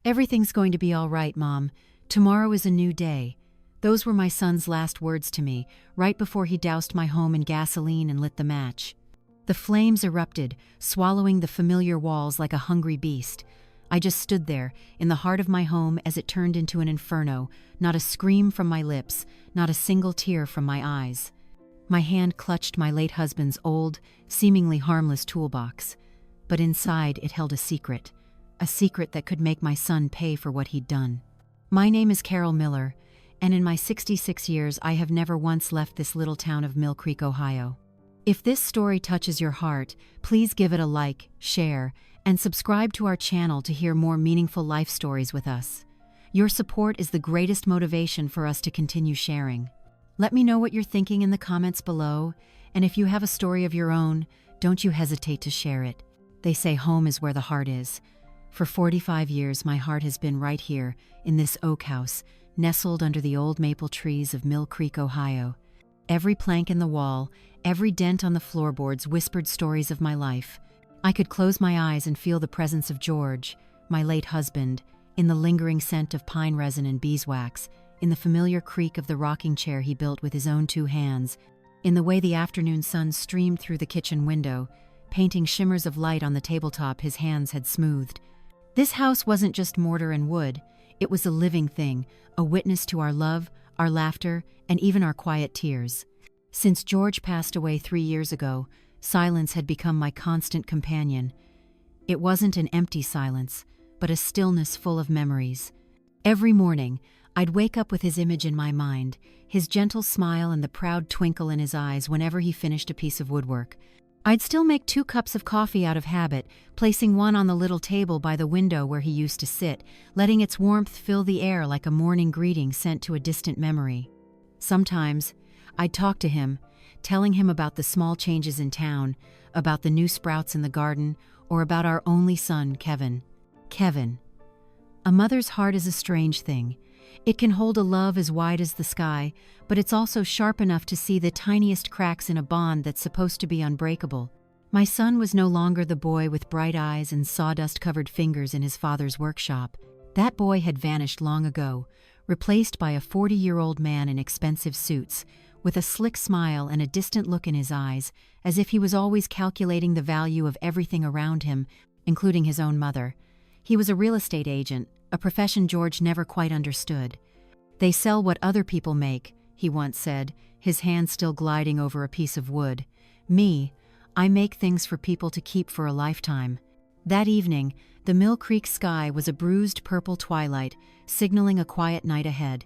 "Everything's going to be all right, Mom. Tomorrow is a new day." Those were my son's last words to me, right before he doused my home in gasoline and lit the match. The flames erupted, swallowing the familiar walls like a hungry beast. I just stood there, in the heart of my home as it turned into an inferno, not a scream from my lips, not a single tear from my eyes. My hand clutched my late husband's old, seemingly harmless toolbox. But inside it held a secret that could make my son pay for what he'd done. My name is Carol Miller, and in my 66 years I have never once left this little town of Mill Creek, Ohio. If this story touches your heart, please give it a like, share, and subscribe to our channel to hear more meaningful life stories with us. Your support is the greatest motivation for us to continue sharing. Let me know what you're thinking in the comments below, and if you have a story of your own, don't you hesitate to share it. They say home is where the heart is. For 45 years, my heart has been right here, in this oak house, nestled under the old maple trees of Mill Creek, Ohio. Every plank in the wall, every dent on the floorboards whispered stories of my life. I could close my eyes and feel the presence of George, my late husband, in the lingering scent of pine resin and beeswax, in the familiar creak of the rocking chair he built with his own 2 hands, in the way the afternoon sun streamed through the kitchen window, painting shimmers of light on the tabletop his hands had smoothed. This house wasn't just mortar and wood, it was a living thing, a witness to our love, our laughter, and even our quiet tears. Since George passed away 3 years ago, silence had become my constant companion. It wasn't an empty silence, but a stillness full of memories. Every morning, I'd wake up with his image in my mind, his gentle smile and the proud twinkle in his eyes whenever he finished a piece of woodwork. I'd still make 2 cups of coffee out of habit, placing one on the little table by the window where he used to sit, letting its warmth fill the air like a morning greeting sent to a distant memory. Sometimes, I'd talk to him, telling him about the small changes in town, about the new sprouts in the garden, or about our only son, Kevin. Kevin. A mother's heart is a strange thing. It can hold a love as wide as the sky, but it's also sharp enough to see the tiniest cracks in a bond that's supposed to be unbreakable. My son was no longer the boy with bright eyes and sawdust-covered fingers in his father's workshop. That boy had vanished long ago, replaced by a 40-year-old man in expensive suits, with a slick smile and a distant look in his eyes, as if he was always calculating the value of everything around him, including his own mother. He was a real estate agent, a profession George never quite understood. "They sell what other people make," he once said, his hand still gliding over a piece of wood. "Me, I make things for people to keep for a lifetime." That evening, the Mill Creek sky was a bruised purple twilight, signaling a quiet night ahead.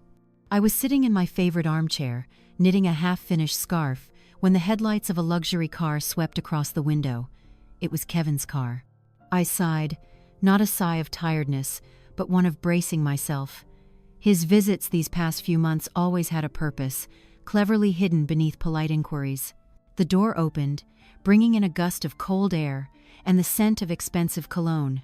I was sitting in my favorite armchair, knitting a half-finished scarf, when the headlights of a luxury car swept across the window. It was Kevin's car. I sighed, not a sigh of tiredness, but one of bracing myself. His visits these past few months always had a purpose, cleverly hidden beneath polite inquiries. The door opened, bringing in a gust of cold air and the scent of expensive cologne.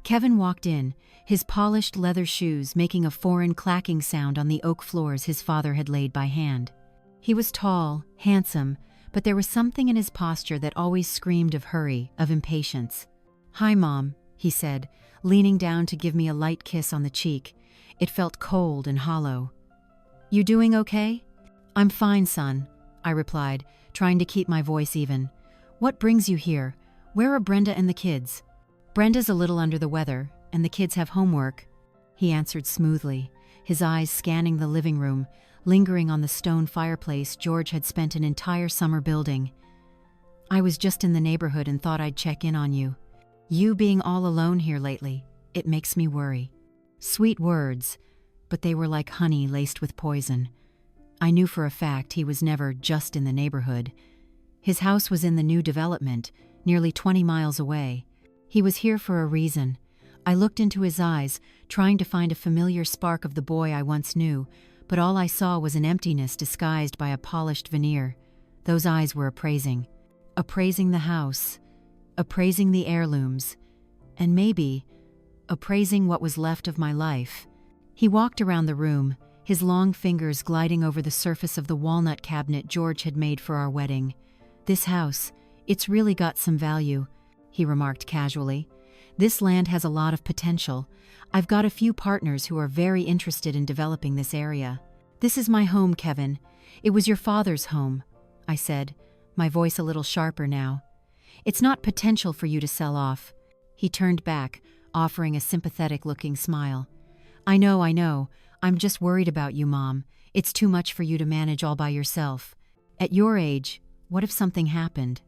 Kevin walked in, his polished leather shoes making a foreign clacking sound on the oak floors his father had laid by hand. He was tall, handsome, but there was something in his posture that always screamed of hurry, of impatience. "Hi, Mom," he said, leaning down to give me a light kiss on the cheek. It felt cold and hollow. "You doing okay?" "I'm fine, son," I replied, trying to keep my voice even. "What brings you here? Where are Brenda and the kids?" "Brenda's a little under the weather, and the kids have homework," he answered smoothly, his eyes scanning the living room, lingering on the stone fireplace George had spent an entire summer building. "I was just in the neighborhood and thought I'd check in on you. You being all alone here lately, it makes me worry." Sweet words, but they were like honey laced with poison. I knew for a fact he was never just in the neighborhood. His house was in the new development, nearly 20 miles away. He was here for a reason. I looked into his eyes, trying to find a familiar spark of the boy I once knew, but all I saw was an emptiness disguised by a polished veneer. Those eyes were appraising the house, appraising the heirlooms, and maybe appraising what was left of my life. He walked around the room, his long fingers gliding over the surface of the walnut cabinet George had made for our wedding. "This house, it's really got some value," he remarked casually. This land has a lot of potential. I've got a few partners who are very interested in developing this area. This is my home, Kevin. It was your father's home, I said, my voice a little sharper now. It's not potential for you to sell off. He turned back, offering a sympathetic-looking smile. I know. I'm just worried about you, Mom. It's too much for you to manage all by yourself. At your age, what if something happened?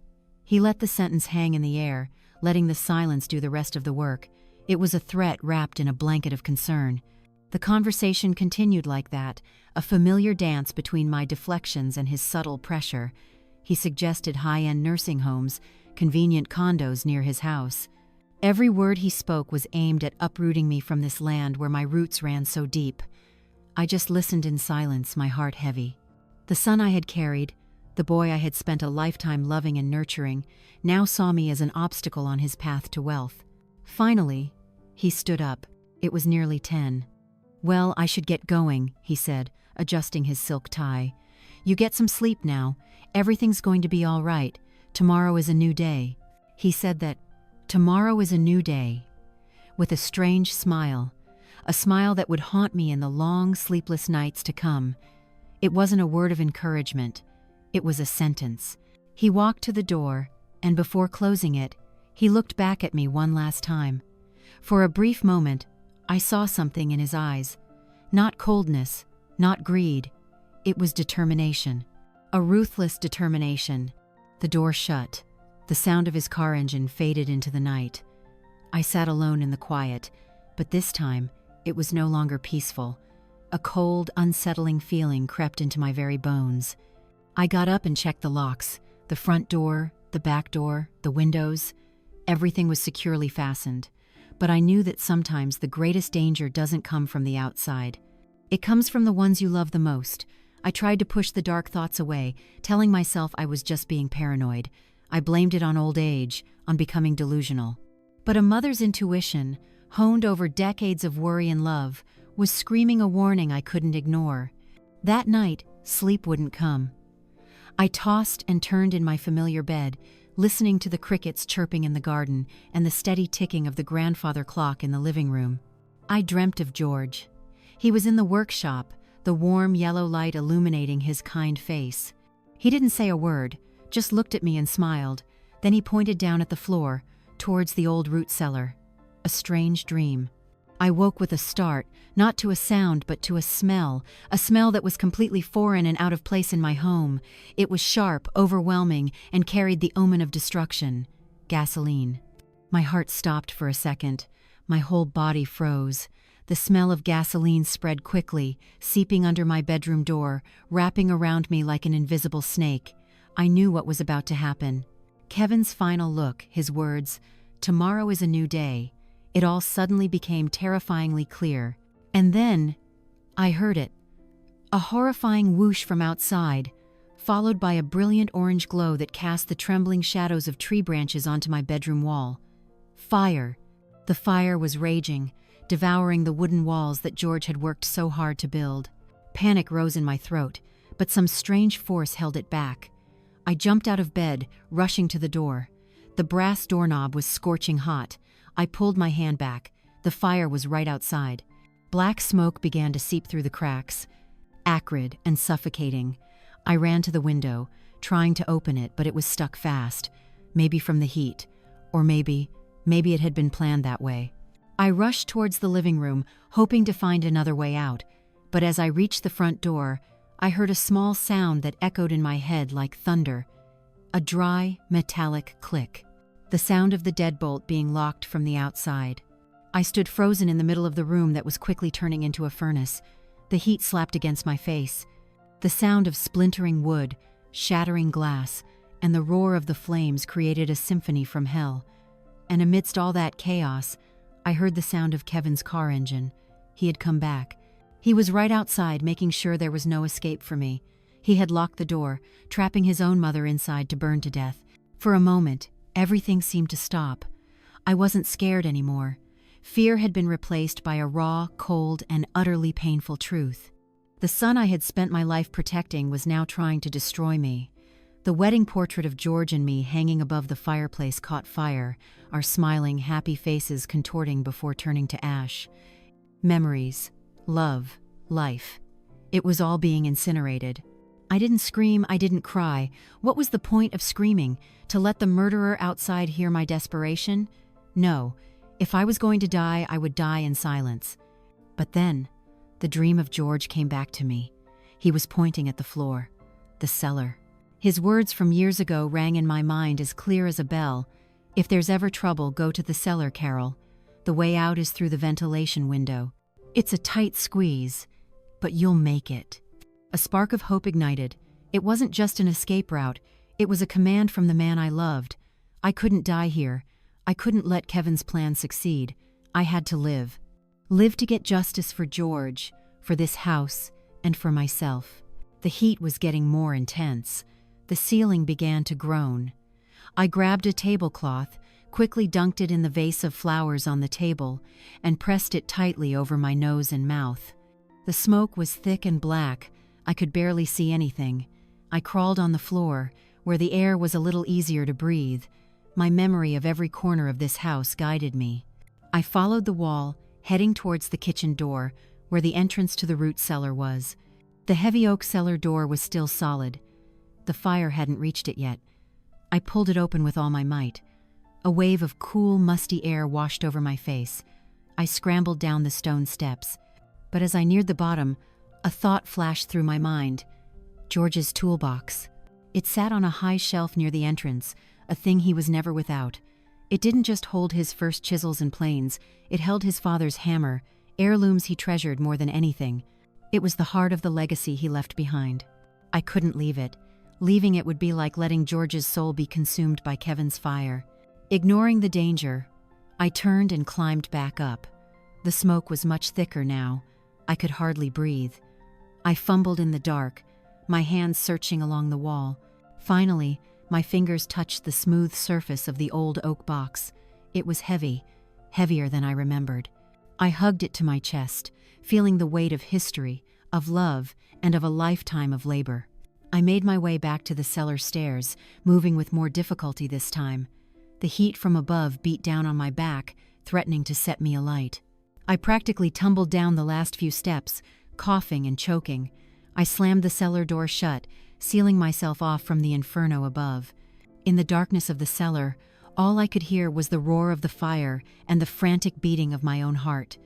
He let the sentence hang in the air, letting the silence do the rest of the work. It was a threat wrapped in a blanket of concern. The conversation continued like that, a familiar dance between my deflections and his subtle pressure. He suggested high-end nursing homes, convenient condos near his house. Every word he spoke was aimed at uprooting me from this land where my roots ran so deep. I just listened in silence, my heart heavy. The son I had carried, the boy I had spent a lifetime loving and nurturing, now saw me as an obstacle on his path to wealth. Finally, he stood up. It was nearly 10. Well, I should get going, he said, adjusting his silk tie. You get some sleep now. Everything's going to be all right. Tomorrow is a new day. He said that tomorrow is a new day, with a strange smile, a smile that would haunt me in the long, sleepless nights to come. It wasn't a word of encouragement. It was a sentence. He walked to the door, and before closing it, he looked back at me one last time. For a brief moment, I saw something in his eyes. Not coldness, not greed. It was determination. A ruthless determination. The door shut. The sound of his car engine faded into the night. I sat alone in the quiet, but this time, it was no longer peaceful. A cold, unsettling feeling crept into my very bones. I got up and checked the locks, the front door, the back door, the windows. Everything was securely fastened. But I knew that sometimes the greatest danger doesn't come from the outside. It comes from the ones you love the most. I tried to push the dark thoughts away, telling myself I was just being paranoid. I blamed it on old age, on becoming delusional. But a mother's intuition, honed over decades of worry and love, was screaming a warning I couldn't ignore. That night, sleep wouldn't come. I tossed and turned in my familiar bed, listening to the crickets chirping in the garden and the steady ticking of the grandfather clock in the living room. I dreamt of George. He was in the workshop, the warm yellow light illuminating his kind face. He didn't say a word, just looked at me and smiled. Then he pointed down at the floor, towards the old root cellar. A strange dream. I woke with a start, not to a sound but to a smell that was completely foreign and out of place in my home. It was sharp, overwhelming, and carried the omen of destruction. Gasoline. My heart stopped for a second. My whole body froze. The smell of gasoline spread quickly, seeping under my bedroom door, wrapping around me like an invisible snake. I knew what was about to happen. Kevin's final look, his words, "Tomorrow is a new day." It all suddenly became terrifyingly clear. And then, I heard it. A horrifying whoosh from outside, followed by a brilliant orange glow that cast the trembling shadows of tree branches onto my bedroom wall. Fire. The fire was raging, devouring the wooden walls that George had worked so hard to build. Panic rose in my throat, but some strange force held it back. I jumped out of bed, rushing to the door. The brass doorknob was scorching hot. I pulled my hand back. The fire was right outside. Black smoke began to seep through the cracks, acrid and suffocating. I ran to the window, trying to open it, but it was stuck fast. Maybe from the heat, or maybe it had been planned that way. I rushed towards the living room, hoping to find another way out, but as I reached the front door, I heard a small sound that echoed in my head like thunder. A dry, metallic click. The sound of the deadbolt being locked from the outside. I stood frozen in the middle of the room that was quickly turning into a furnace. The heat slapped against my face. The sound of splintering wood, shattering glass, and the roar of the flames created a symphony from hell. And amidst all that chaos, I heard the sound of Kevin's car engine. He had come back. He was right outside, making sure there was no escape for me. He had locked the door, trapping his own mother inside to burn to death. For a moment, everything seemed to stop. I wasn't scared anymore. Fear had been replaced by a raw, cold, and utterly painful truth. The son I had spent my life protecting was now trying to destroy me. The wedding portrait of George and me hanging above the fireplace caught fire, our smiling, happy faces contorting before turning to ash. Memories, love, life. It was all being incinerated. I didn't scream, I didn't cry. What was the point of screaming? To let the murderer outside hear my desperation? No. If I was going to die, I would die in silence. But then, the dream of George came back to me. He was pointing at the floor. The cellar. His words from years ago rang in my mind as clear as a bell. If there's ever trouble, go to the cellar, Carol. The way out is through the ventilation window. It's a tight squeeze, but you'll make it. A spark of hope ignited. It wasn't just an escape route. It was a command from the man I loved. I couldn't die here. I couldn't let Kevin's plan succeed. I had to live. Live to get justice for George, for this house, and for myself. The heat was getting more intense. The ceiling began to groan. I grabbed a tablecloth, quickly dunked it in the vase of flowers on the table, and pressed it tightly over my nose and mouth. The smoke was thick and black. I could barely see anything. I crawled on the floor, where the air was a little easier to breathe. My memory of every corner of this house guided me. I followed the wall, heading towards the kitchen door, where the entrance to the root cellar was. The heavy oak cellar door was still solid. The fire hadn't reached it yet. I pulled it open with all my might. A wave of cool, musty air washed over my face. I scrambled down the stone steps. But as I neared the bottom, a thought flashed through my mind. George's toolbox. It sat on a high shelf near the entrance, a thing he was never without. It didn't just hold his first chisels and planes, it held his father's hammer, heirlooms he treasured more than anything. It was the heart of the legacy he left behind. I couldn't leave it. Leaving it would be like letting George's soul be consumed by Kevin's fire. Ignoring the danger, I turned and climbed back up. The smoke was much thicker now. I could hardly breathe. I fumbled in the dark, my hands searching along the wall. Finally, my fingers touched the smooth surface of the old oak box. It was heavy, heavier than I remembered. I hugged it to my chest, feeling the weight of history, of love, and of a lifetime of labor. I made my way back to the cellar stairs, moving with more difficulty this time. The heat from above beat down on my back, threatening to set me alight. I practically tumbled down the last few steps, coughing and choking. I slammed the cellar door shut, sealing myself off from the inferno above. In the darkness of the cellar, all I could hear was the roar of the fire and the frantic beating of my own heart.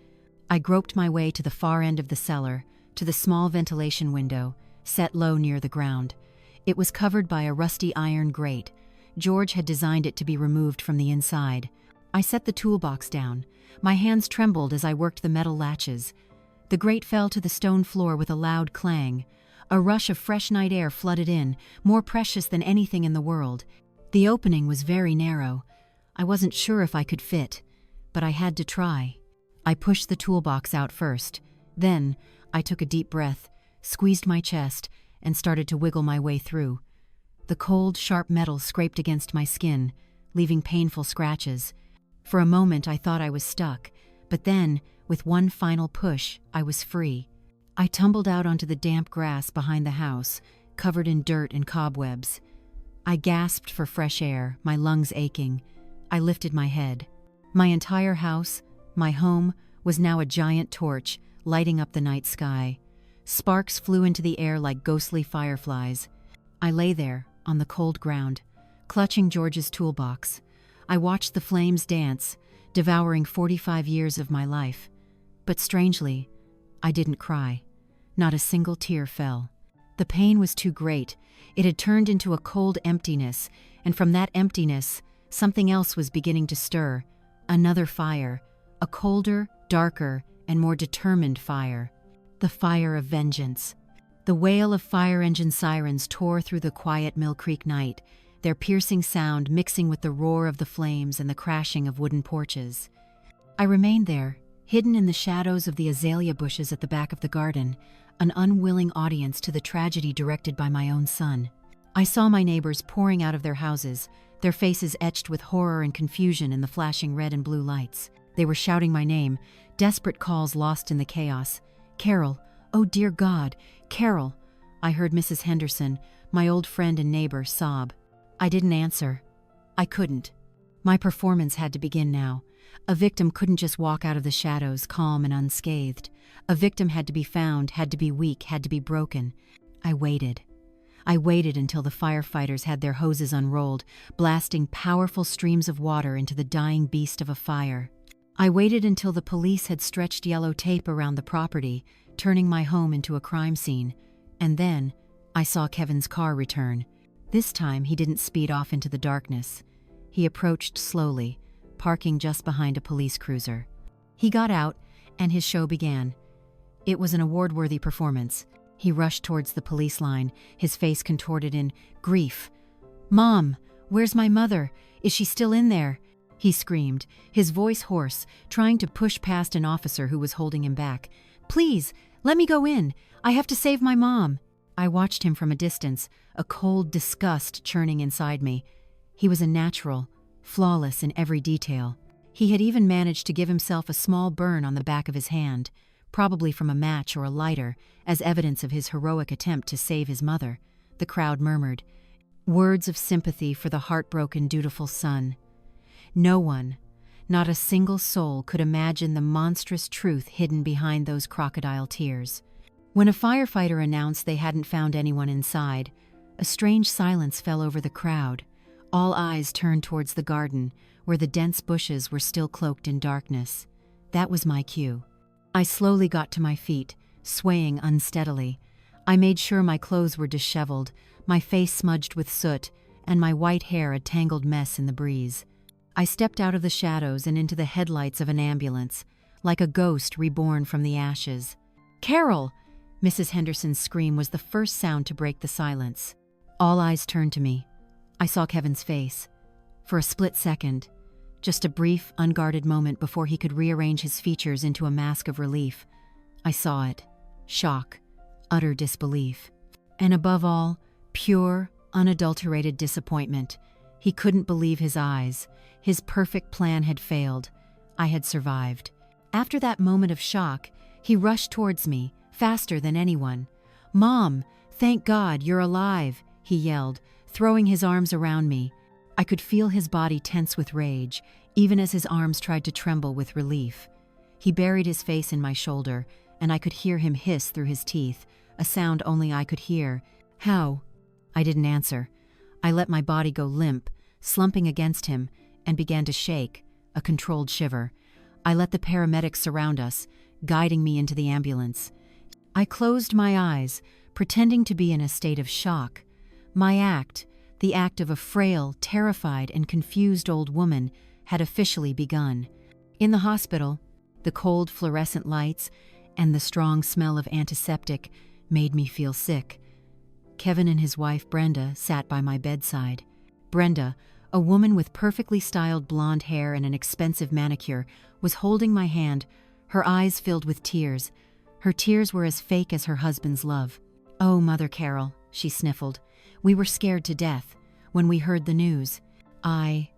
I groped my way to the far end of the cellar, to the small ventilation window, set low near the ground. It was covered by a rusty iron grate. George had designed it to be removed from the inside. I set the toolbox down. My hands trembled as I worked the metal latches. The grate fell to the stone floor with a loud clang. A rush of fresh night air flooded in, more precious than anything in the world. The opening was very narrow. I wasn't sure if I could fit, but I had to try. I pushed the toolbox out first. Then, I took a deep breath, squeezed my chest, and started to wiggle my way through. The cold, sharp metal scraped against my skin, leaving painful scratches. For a moment I thought I was stuck, but then, with one final push, I was free. I tumbled out onto the damp grass behind the house, covered in dirt and cobwebs. I gasped for fresh air, my lungs aching. I lifted my head. My entire house, my home, was now a giant torch, lighting up the night sky. Sparks flew into the air like ghostly fireflies. I lay there, on the cold ground, clutching George's toolbox. I watched the flames dance, devouring 45 years of my life. But strangely, I didn't cry. Not a single tear fell. The pain was too great. It had turned into a cold emptiness, and from that emptiness, something else was beginning to stir. Another fire, a colder, darker, and more determined fire. The fire of vengeance. The wail of fire engine sirens tore through the quiet Mill Creek night, their piercing sound mixing with the roar of the flames and the crashing of wooden porches. I remained there, hidden in the shadows of the azalea bushes at the back of the garden, an unwilling audience to the tragedy directed by my own son. I saw my neighbors pouring out of their houses, their faces etched with horror and confusion in the flashing red and blue lights. They were shouting my name, desperate calls lost in the chaos. "Carol, oh dear God, Carol!" I heard Mrs. Henderson, my old friend and neighbor, sob. I didn't answer. I couldn't. My performance had to begin now. A victim couldn't just walk out of the shadows, calm and unscathed. A victim had to be found, had to be weak, had to be broken. I waited. I waited until the firefighters had their hoses unrolled, blasting powerful streams of water into the dying beast of a fire. I waited until the police had stretched yellow tape around the property, turning my home into a crime scene. And then, I saw Kevin's car return. This time, he didn't speed off into the darkness. He approached slowly, parking just behind a police cruiser. He got out, and his show began. It was an award-worthy performance. He rushed towards the police line, his face contorted in grief. "Mom, where's my mother? Is she still in there?" He screamed, his voice hoarse, trying to push past an officer who was holding him back. "Please, let me go in. I have to save my mom." I watched him from a distance, a cold disgust churning inside me. He was a natural, flawless in every detail. He had even managed to give himself a small burn on the back of his hand, probably from a match or a lighter, as evidence of his heroic attempt to save his mother. The crowd murmured, words of sympathy for the heartbroken, dutiful son. No one, not a single soul, could imagine the monstrous truth hidden behind those crocodile tears. When a firefighter announced they hadn't found anyone inside, a strange silence fell over the crowd. All eyes turned towards the garden, where the dense bushes were still cloaked in darkness. That was my cue. I slowly got to my feet, swaying unsteadily. I made sure my clothes were disheveled, my face smudged with soot, and my white hair a tangled mess in the breeze. I stepped out of the shadows and into the headlights of an ambulance, like a ghost reborn from the ashes. "Carol!" Mrs. Henderson's scream was the first sound to break the silence. All eyes turned to me. I saw Kevin's face. For a split second, just a brief, unguarded moment before he could rearrange his features into a mask of relief, I saw it. Shock, utter disbelief. And above all, pure, unadulterated disappointment. He couldn't believe his eyes. His perfect plan had failed. I had survived. After that moment of shock, he rushed towards me, faster than anyone. "Mom, thank God you're alive," he yelled, throwing his arms around me. I could feel his body tense with rage, even as his arms tried to tremble with relief. He buried his face in my shoulder, and I could hear him hiss through his teeth, a sound only I could hear. "How?" I didn't answer. I let my body go limp, slumping against him, and began to shake, a controlled shiver. I let the paramedics surround us, guiding me into the ambulance. I closed my eyes, pretending to be in a state of shock. My act, the act of a frail, terrified, and confused old woman, had officially begun. In the hospital, the cold fluorescent lights and the strong smell of antiseptic made me feel sick. Kevin and his wife, Brenda, sat by my bedside. Brenda, a woman with perfectly styled blonde hair and an expensive manicure, was holding my hand, her eyes filled with tears. Her tears were as fake as her husband's love. "Oh, Mother Carol," she sniffled. "We were scared to death when we heard the news. I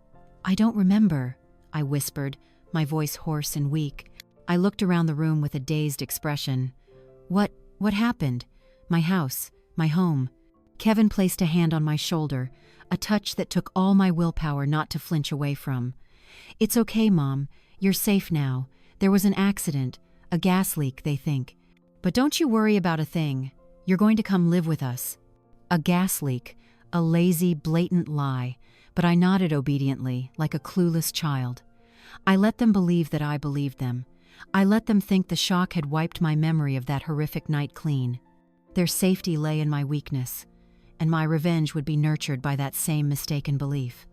don't remember," I whispered, my voice hoarse and weak. I looked around the room with a dazed expression. What happened? My house, my home." Kevin placed a hand on my shoulder, a touch that took all my willpower not to flinch away from. "It's okay, Mom. You're safe now. There was an accident, a gas leak, they think. But don't you worry about a thing. You're going to come live with us." A gas leak, a lazy, blatant lie, but I nodded obediently, like a clueless child. I let them believe that I believed them. I let them think the shock had wiped my memory of that horrific night clean. Their safety lay in my weakness, and my revenge would be nurtured by that same mistaken belief.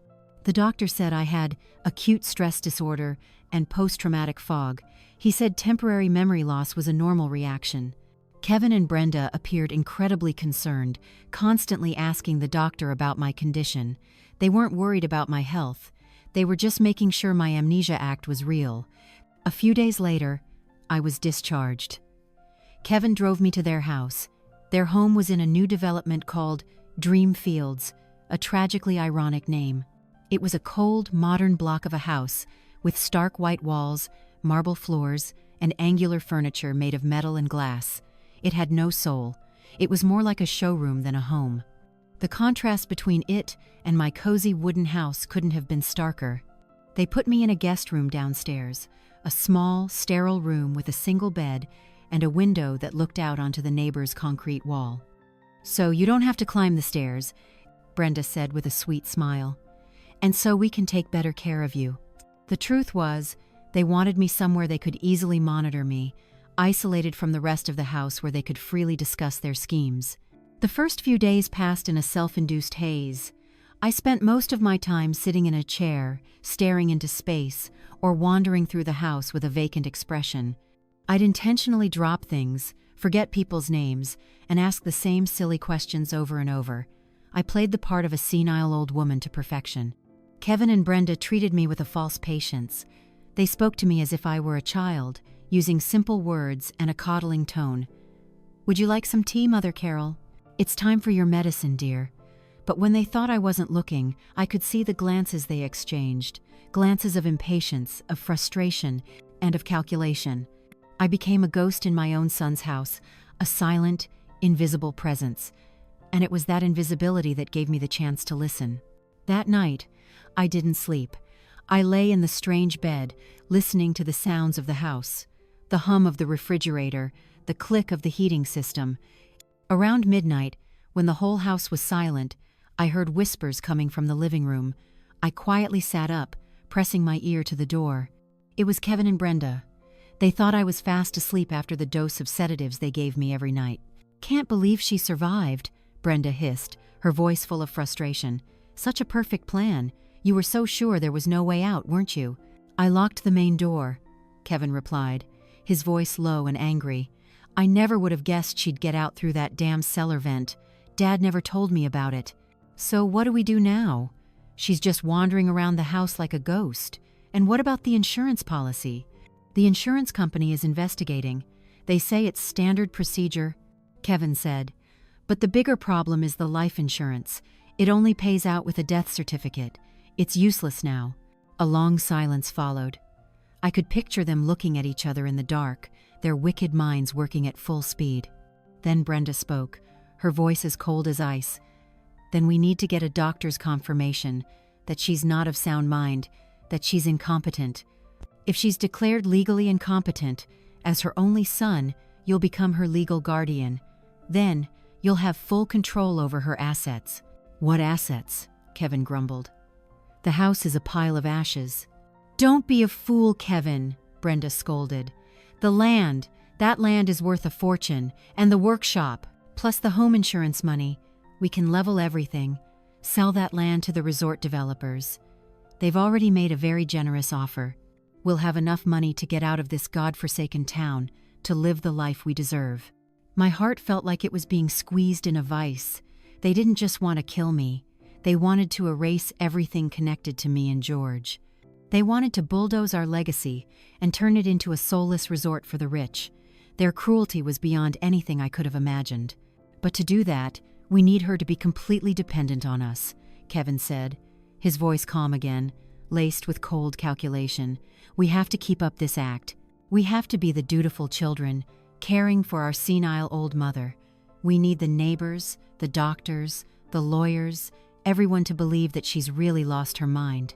The doctor said I had acute stress disorder and post-traumatic fog. He said temporary memory loss was a normal reaction. Kevin and Brenda appeared incredibly concerned, constantly asking the doctor about my condition. They weren't worried about my health. They were just making sure my amnesia act was real. A few days later, I was discharged. Kevin drove me to their house. Their home was in a new development called Dream Fields, a tragically ironic name. It was a cold, modern block of a house with stark white walls, marble floors, and angular furniture made of metal and glass. It had no soul. It was more like a showroom than a home. The contrast between it and my cozy wooden house couldn't have been starker. They put me in a guest room downstairs, a small, sterile room with a single bed and a window that looked out onto the neighbor's concrete wall. "So you don't have to climb the stairs," Brenda said with a sweet smile. "And so we can take better care of you." The truth was, they wanted me somewhere they could easily monitor me, isolated from the rest of the house where they could freely discuss their schemes. The first few days passed in a self-induced haze. I spent most of my time sitting in a chair, staring into space, or wandering through the house with a vacant expression. I'd intentionally drop things, forget people's names, and ask the same silly questions over and over. I played the part of a senile old woman to perfection. Kevin and Brenda treated me with a false patience. They spoke to me as if I were a child, using simple words and a coddling tone. "Would you like some tea, Mother Carol? It's time for your medicine, dear." But when they thought I wasn't looking, I could see the glances they exchanged, glances of impatience, of frustration, and of calculation. I became a ghost in my own son's house, a silent, invisible presence, and it was that invisibility that gave me the chance to listen. That night, I didn't sleep. I lay in the strange bed, listening to the sounds of the house, the hum of the refrigerator, the click of the heating system. Around midnight, when the whole house was silent, I heard whispers coming from the living room. I quietly sat up, pressing my ear to the door. It was Kevin and Brenda. They thought I was fast asleep after the dose of sedatives they gave me every night. "Can't believe she survived," Brenda hissed, her voice full of frustration. "Such a perfect plan. You were so sure there was no way out, weren't you?" "I locked the main door," Kevin replied, his voice low and angry. "I never would have guessed she'd get out through that damn cellar vent. Dad never told me about it." "So what do we do now?" "She's just wandering around the house like a ghost. And what about the insurance policy?" "The insurance company is investigating. They say it's standard procedure," Kevin said. "But the bigger problem is the life insurance. It only pays out with a death certificate. It's useless now." A long silence followed. I could picture them looking at each other in the dark, their wicked minds working at full speed. Then Brenda spoke, her voice as cold as ice. "Then we need to get a doctor's confirmation that she's not of sound mind, that she's incompetent. If she's declared legally incompetent, as her only son, you'll become her legal guardian. Then, you'll have full control over her assets." "What assets?" Kevin grumbled. "The house is a pile of ashes." "Don't be a fool, Kevin," Brenda scolded. "The land, that land is worth a fortune, and the workshop, plus the home insurance money. We can level everything, sell that land to the resort developers. They've already made a very generous offer. We'll have enough money to get out of this godforsaken town, to live the life we deserve." My heart felt like it was being squeezed in a vice. They didn't just want to kill me. They wanted to erase everything connected to me and George. They wanted to bulldoze our legacy and turn it into a soulless resort for the rich. Their cruelty was beyond anything I could have imagined. "But to do that, we need her to be completely dependent on us," Kevin said, his voice calm again, laced with cold calculation. "We have to keep up this act. We have to be the dutiful children, caring for our senile old mother. We need the neighbors, the doctors, the lawyers, everyone to believe that she's really lost her mind."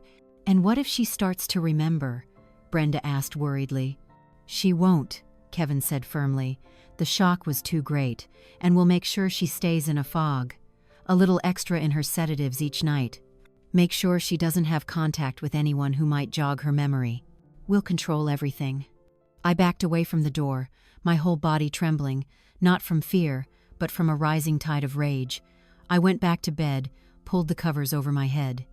"And what if she starts to remember?" Brenda asked worriedly. "She won't," Kevin said firmly. "The shock was too great, and we'll make sure she stays in a fog. A little extra in her sedatives each night. Make sure she doesn't have contact with anyone who might jog her memory. We'll control everything." I backed away from the door, my whole body trembling, not from fear, but from a rising tide of rage. I went back to bed, pulled the covers over my head.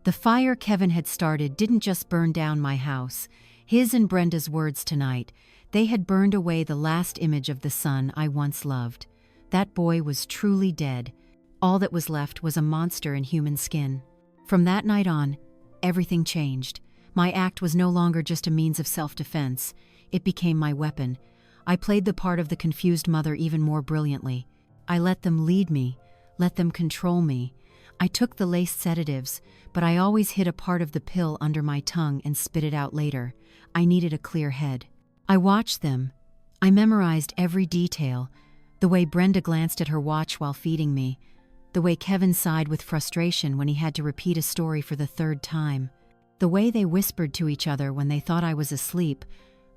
The fire Kevin had started didn't just burn down my house. His and Brenda's words tonight, they had burned away the last image of the son I once loved. That boy was truly dead. All that was left was a monster in human skin. From that night on, everything changed. My act was no longer just a means of self-defense. It became my weapon. I played the part of the confused mother even more brilliantly. I let them lead me, let them control me. I took the laced sedatives, but I always hid a part of the pill under my tongue and spit it out later. I needed a clear head. I watched them. I memorized every detail. The way Brenda glanced at her watch while feeding me. The way Kevin sighed with frustration when he had to repeat a story for the third time. The way they whispered to each other when they thought I was asleep.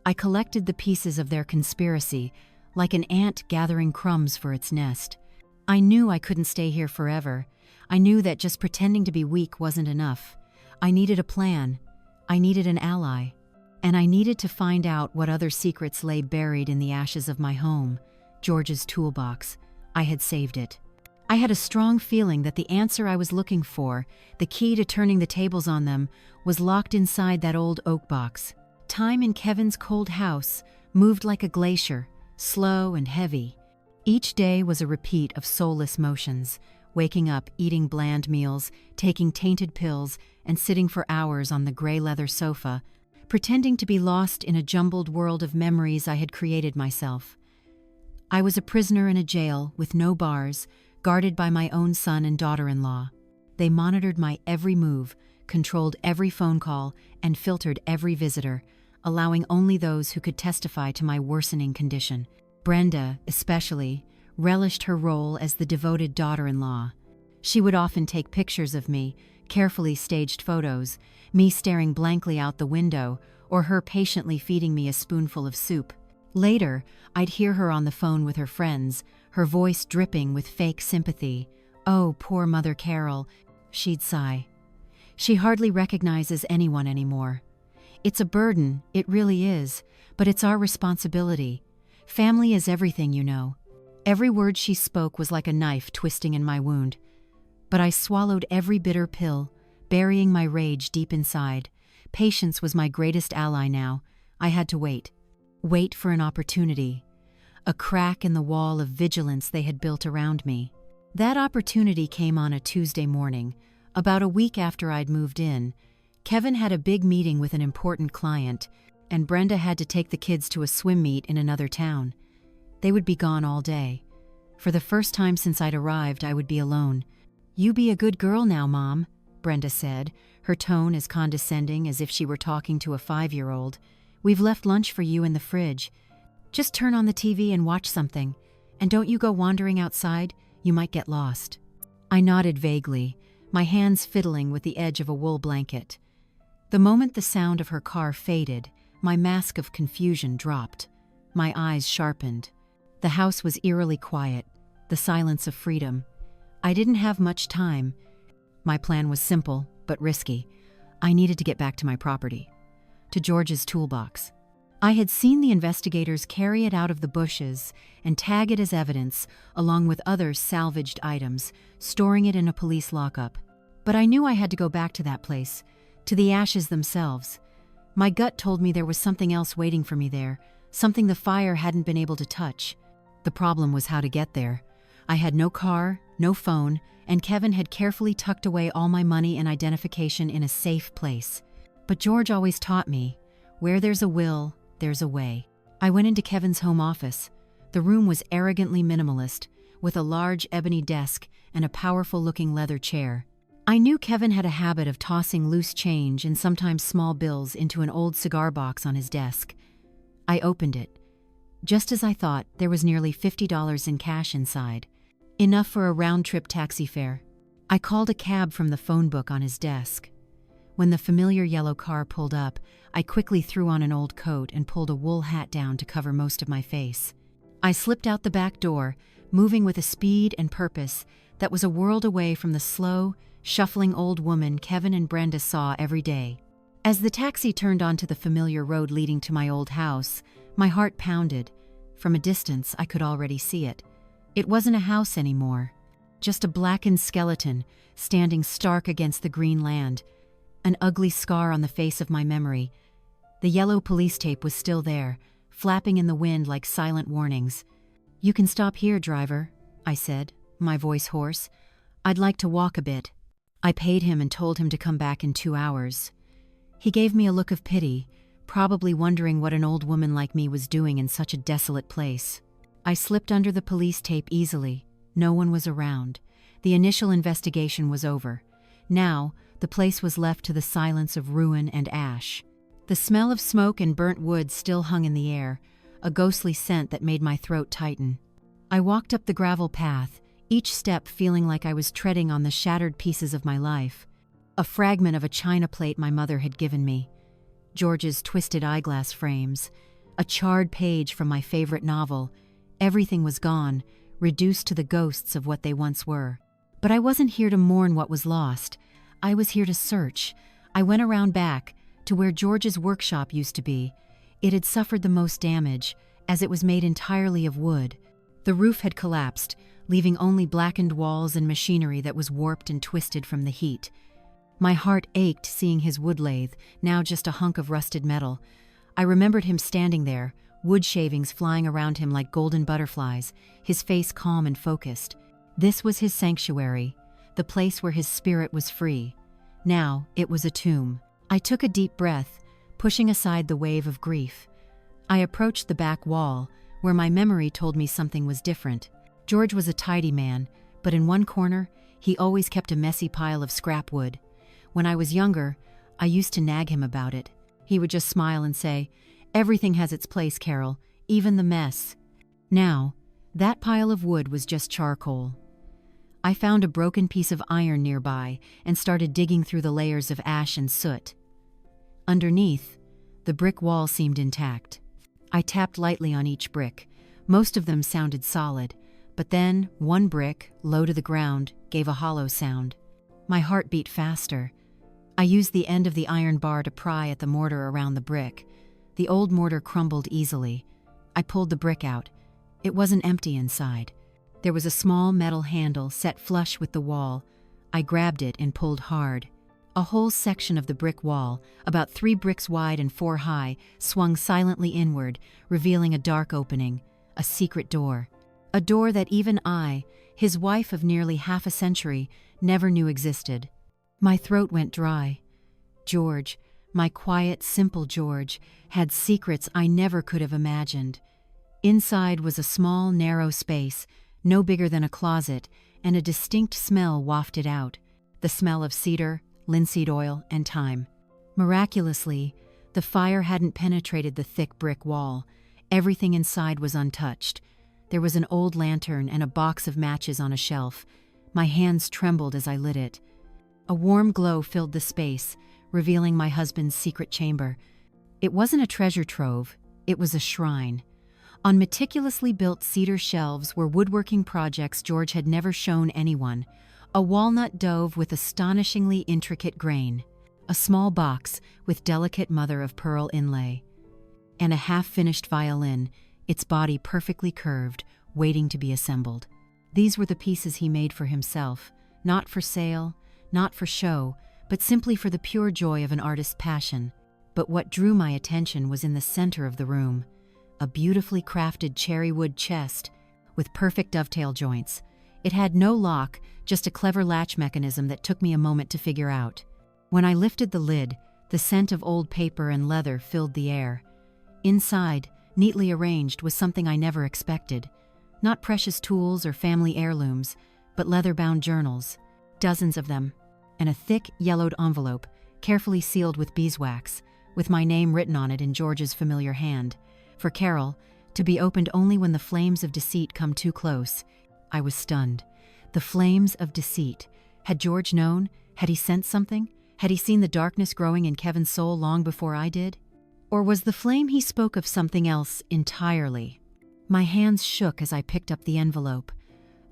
I collected the pieces of their conspiracy, like an ant gathering crumbs for its nest. I knew I couldn't stay here forever. I knew that just pretending to be weak wasn't enough. I needed a plan. I needed an ally. And I needed to find out what other secrets lay buried in the ashes of my home, George's toolbox. I had saved it. I had a strong feeling that the answer I was looking for, the key to turning the tables on them, was locked inside that old oak box. Time in Kevin's cold house moved like a glacier, slow and heavy. Each day was a repeat of soulless motions, waking up, eating bland meals, taking tainted pills, and sitting for hours on the gray leather sofa, pretending to be lost in a jumbled world of memories I had created myself. I was a prisoner in a jail with no bars, guarded by my own son and daughter-in-law. They monitored my every move, controlled every phone call, and filtered every visitor, allowing only those who could testify to my worsening condition. Brenda, especially, relished her role as the devoted daughter-in-law. She would often take pictures of me, carefully staged photos, me staring blankly out the window, or her patiently feeding me a spoonful of soup. Later, I'd hear her on the phone with her friends, her voice dripping with fake sympathy. "Oh, poor Mother Carol," she'd sigh. "She hardly recognizes anyone anymore. It's a burden, it really is, but it's our responsibility. Family is everything, you know." Every word she spoke was like a knife twisting in my wound. But I swallowed every bitter pill, burying my rage deep inside. Patience was my greatest ally now. I had to wait. Wait for an opportunity. A crack in the wall of vigilance they had built around me. That opportunity came on a Tuesday morning. About a week after I'd moved in, Kevin had a big meeting with an important client, and Brenda had to take the kids to a swim meet in another town. They would be gone all day. For the first time since I'd arrived, I would be alone. "You be a good girl now, Mom," Brenda said, her tone as condescending as if she were talking to a 5-year-old. "We've left lunch for you in the fridge. Just turn on the TV and watch something. And don't you go wandering outside, you might get lost." I nodded vaguely, my hands fiddling with the edge of a wool blanket. The moment the sound of her car faded, my mask of confusion dropped. My eyes sharpened. The house was eerily quiet, the silence of freedom. I didn't have much time. My plan was simple, but risky. I needed to get back to my property, to George's toolbox. I had seen the investigators carry it out of the bushes and tag it as evidence, along with other salvaged items, storing it in a police lockup. But I knew I had to go back to that place, to the ashes themselves. My gut told me there was something else waiting for me there, something the fire hadn't been able to touch. The problem was how to get there. I had no car, no phone, and Kevin had carefully tucked away all my money and identification in a safe place. But George always taught me, where there's a will, there's a way. I went into Kevin's home office. The room was arrogantly minimalist, with a large ebony desk and a powerful-looking leather chair. I knew Kevin had a habit of tossing loose change and sometimes small bills into an old cigar box on his desk. I opened it. Just as I thought, there was nearly $50 in cash inside. Enough for a round-trip taxi fare. I called a cab from the phone book on his desk. When the familiar yellow car pulled up, I quickly threw on an old coat and pulled a wool hat down to cover most of my face. I slipped out the back door, moving with a speed and purpose that was a world away from the slow, shuffling old woman Kevin and Brenda saw every day. As the taxi turned onto the familiar road leading to my old house, my heart pounded. From a distance, I could already see it. It wasn't a house anymore, just a blackened skeleton standing stark against the green land, an ugly scar on the face of my memory. The yellow police tape was still there, flapping in the wind like silent warnings. "You can stop here, driver," I said, my voice hoarse. "I'd like to walk a bit." I paid him and told him to come back in 2 hours. He gave me a look of pity, probably wondering what an old woman like me was doing in such a desolate place. I slipped under the police tape easily. No one was around. The initial investigation was over. Now, the place was left to the silence of ruin and ash. The smell of smoke and burnt wood still hung in the air, a ghostly scent that made my throat tighten. I walked up the gravel path, each step feeling like I was treading on the shattered pieces of my life. A fragment of a china plate my mother had given me, George's twisted eyeglass frames, a charred page from my favorite novel. Everything was gone, reduced to the ghosts of what they once were. But I wasn't here to mourn what was lost. I was here to search. I went around back to where George's workshop used to be. It had suffered the most damage, as it was made entirely of wood. The roof had collapsed, leaving only blackened walls and machinery that was warped and twisted from the heat. My heart ached seeing his wood lathe, now just a hunk of rusted metal. I remembered him standing there, wood shavings flying around him like golden butterflies, his face calm and focused. This was his sanctuary, the place where his spirit was free. Now it was a tomb. I took a deep breath, pushing aside the wave of grief. I approached the back wall, where my memory told me something was different. George was a tidy man, but in one corner, he always kept a messy pile of scrap wood. When I was younger, I used to nag him about it. He would just smile and say, "Everything has its place, Carol, even the mess." Now, that pile of wood was just charcoal. I found a broken piece of iron nearby and started digging through the layers of ash and soot. Underneath, the brick wall seemed intact. I tapped lightly on each brick. Most of them sounded solid, but then one brick, low to the ground, gave a hollow sound. My heart beat faster. I used the end of the iron bar to pry at the mortar around the brick. The old mortar crumbled easily. I pulled the brick out. It wasn't empty inside. There was a small metal handle set flush with the wall. I grabbed it and pulled hard. A whole section of the brick wall, about 3 bricks wide and 4 high, swung silently inward, revealing a dark opening, a secret door. A door that even I, his wife of nearly half a century, never knew existed. My throat went dry. George, my quiet, simple George, had secrets I never could have imagined. Inside was a small, narrow space, no bigger than a closet, and a distinct smell wafted out, the smell of cedar, linseed oil, and thyme. Miraculously, the fire hadn't penetrated the thick brick wall. Everything inside was untouched. There was an old lantern and a box of matches on a shelf. My hands trembled as I lit it. A warm glow filled the space, revealing my husband's secret chamber. It wasn't a treasure trove, it was a shrine. On meticulously built cedar shelves were woodworking projects George had never shown anyone. A walnut dove with astonishingly intricate grain, a small box with delicate mother-of-pearl inlay, and a half-finished violin, its body perfectly curved, waiting to be assembled. These were the pieces he made for himself, not for sale, not for show, but simply for the pure joy of an artist's passion. But what drew my attention was in the center of the room, a beautifully crafted cherry wood chest with perfect dovetail joints. It had no lock, just a clever latch mechanism that took me a moment to figure out. When I lifted the lid, the scent of old paper and leather filled the air. Inside, neatly arranged, was something I never expected. Not precious tools or family heirlooms, but leather-bound journals, dozens of them, and a thick, yellowed envelope, carefully sealed with beeswax, with my name written on it in George's familiar hand. For Carol, to be opened only when the flames of deceit come too close. I was stunned. The flames of deceit. Had George known? Had he sensed something? Had he seen the darkness growing in Kevin's soul long before I did? Or was the flame he spoke of something else entirely? My hands shook as I picked up the envelope.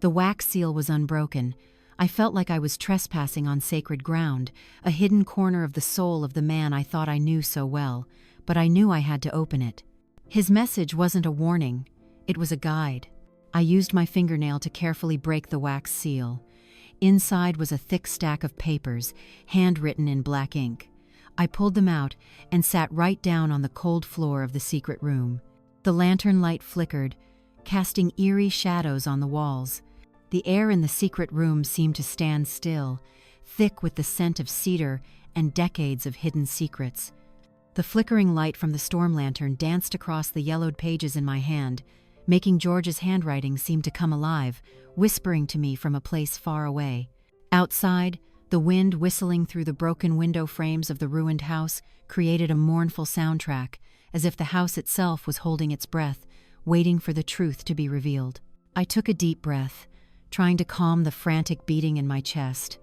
The wax seal was unbroken. I felt like I was trespassing on sacred ground, a hidden corner of the soul of the man I thought I knew so well, but I knew I had to open it. His message wasn't a warning, it was a guide. I used my fingernail to carefully break the wax seal. Inside was a thick stack of papers, handwritten in black ink. I pulled them out and sat right down on the cold floor of the secret room. The lantern light flickered, casting eerie shadows on the walls. The air in the secret room seemed to stand still, thick with the scent of cedar and decades of hidden secrets. The flickering light from the storm lantern danced across the yellowed pages in my hand, making George's handwriting seem to come alive, whispering to me from a place far away. Outside, the wind whistling through the broken window frames of the ruined house created a mournful soundtrack, as if the house itself was holding its breath, waiting for the truth to be revealed. I took a deep breath, trying to calm the frantic beating in my chest.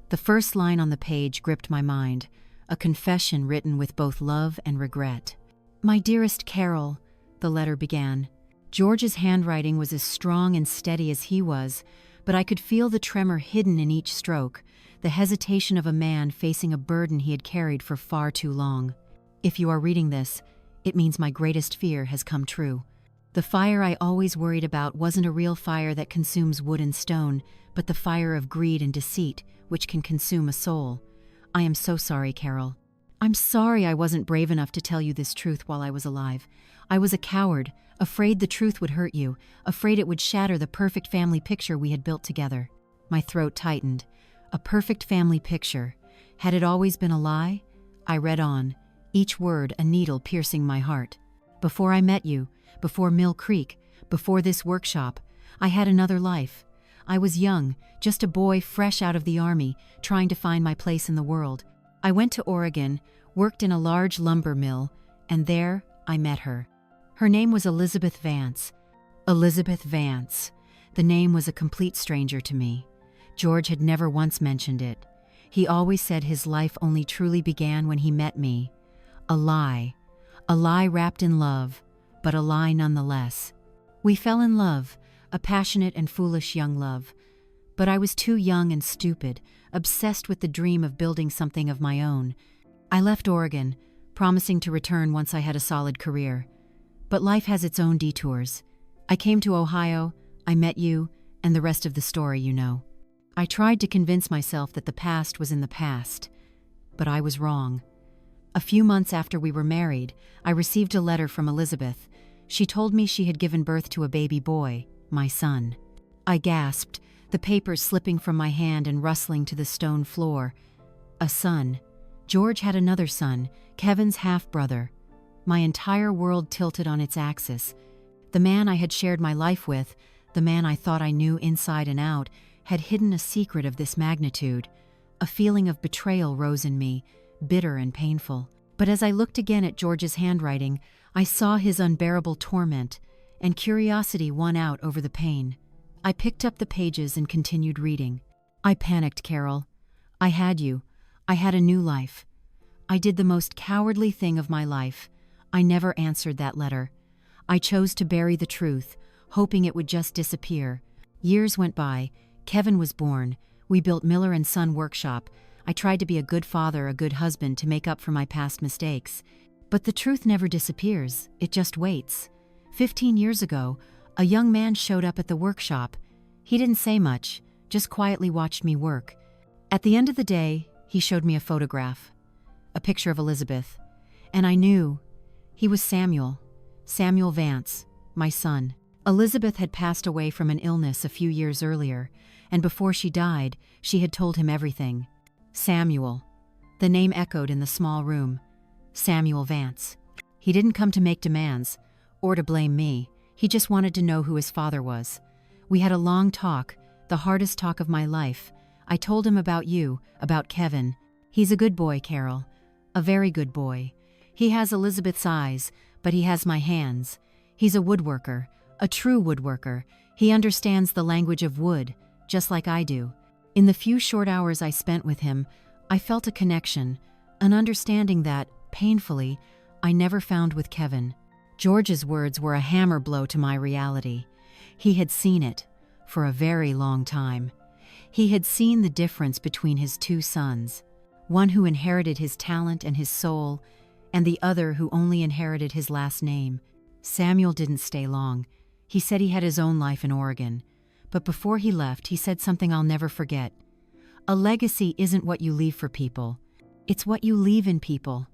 The first line on the page gripped my mind, a confession written with both love and regret. "My dearest Carol," the letter began. George's handwriting was as strong and steady as he was, but I could feel the tremor hidden in each stroke, the hesitation of a man facing a burden he had carried for far too long. "If you are reading this, it means my greatest fear has come true. The fire I always worried about wasn't a real fire that consumes wood and stone, but the fire of greed and deceit, which can consume a soul. I am so sorry, Carol. I'm sorry I wasn't brave enough to tell you this truth while I was alive. I was a coward, afraid the truth would hurt you, afraid it would shatter the perfect family picture we had built together." My throat tightened. A perfect family picture. Had it always been a lie? I read on, each word a needle piercing my heart. "Before I met you, before Mill Creek, before this workshop, I had another life. I was young, just a boy fresh out of the army, trying to find my place in the world. I went to Oregon, worked in a large lumber mill, and there I met her. Her name was Elizabeth Vance. Elizabeth Vance. The name was a complete stranger to me. George had never once mentioned it. He always said his life only truly began when he met me. A lie wrapped in love, but a lie nonetheless. We fell in love, a passionate and foolish young love. But I was too young and stupid, obsessed with the dream of building something of my own. I left Oregon, promising to return once I had a solid career. But life has its own detours. I came to Ohio, I met you, and the rest of the story you know. I tried to convince myself that the past was in the past, but I was wrong. A few months after we were married, I received a letter from Elizabeth. She told me she had given birth to a baby boy, my son. I gasped, the papers slipping from my hand and rustling to the stone floor. A son. George had another son, Kevin's half-brother. My entire world tilted on its axis. The man I had shared my life with, the man I thought I knew inside and out, had hidden a secret of this magnitude. A feeling of betrayal rose in me, bitter and painful. But as I looked again at George's handwriting, I saw his unbearable torment, and curiosity won out over the pain. I picked up the pages and continued reading. I panicked, Carol. I had you. I had a new life. I did the most cowardly thing of my life. I never answered that letter. I chose to bury the truth, hoping it would just disappear. Years went by. Kevin was born. We built Miller & Son Workshop. I tried to be a good father, a good husband to make up for my past mistakes. But the truth never disappears. It just waits. 15 years ago, a young man showed up at the workshop. He didn't say much, just quietly watched me work. At the end of the day, he showed me a photograph, a picture of Elizabeth. And I knew he was Samuel Vance, my son. Elizabeth had passed away from an illness a few years earlier, and before she died, she had told him everything. Samuel. The name echoed in the small room. Samuel Vance. He didn't come to make demands, or to blame me. He just wanted to know who his father was. We had a long talk, the hardest talk of my life. I told him about you, about Kevin. He's a good boy, Carol. A very good boy. He has Elizabeth's eyes, but he has my hands. He's a woodworker, a true woodworker. He understands the language of wood, just like I do. In the few short hours I spent with him, I felt a connection, an understanding that, painfully, I never found with Kevin. George's words were a hammer blow to my reality. He had seen it, for a very long time. He had seen the difference between his two sons, one who inherited his talent and his soul, and the other who only inherited his last name. Samuel didn't stay long. He said he had his own life in Oregon. But before he left, he said something I'll never forget. A legacy isn't what you leave for people. It's what you leave in people.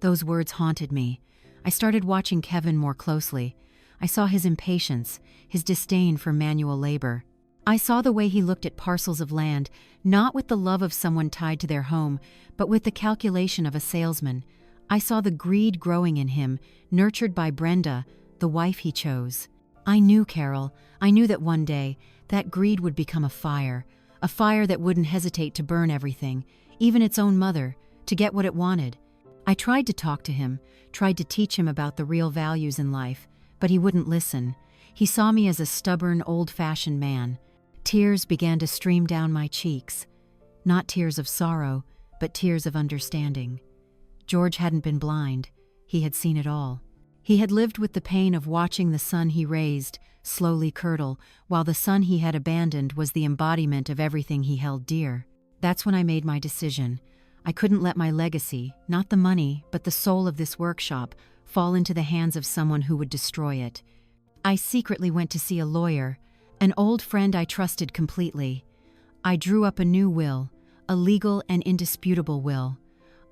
Those words haunted me. I started watching Kevin more closely. I saw his impatience, his disdain for manual labor. I saw the way he looked at parcels of land, not with the love of someone tied to their home, but with the calculation of a salesman. I saw the greed growing in him, nurtured by Brenda, the wife he chose. I knew, Carol, I knew that one day, that greed would become a fire that wouldn't hesitate to burn everything, even its own mother, to get what it wanted. I tried to talk to him, tried to teach him about the real values in life, but he wouldn't listen. He saw me as a stubborn, old-fashioned man. Tears began to stream down my cheeks. Not tears of sorrow, but tears of understanding. George hadn't been blind. He had seen it all. He had lived with the pain of watching the son he raised slowly curdle, while the son he had abandoned was the embodiment of everything he held dear. That's when I made my decision. I couldn't let my legacy, not the money, but the soul of this workshop, fall into the hands of someone who would destroy it. I secretly went to see a lawyer, an old friend I trusted completely. I drew up a new will, a legal and indisputable will.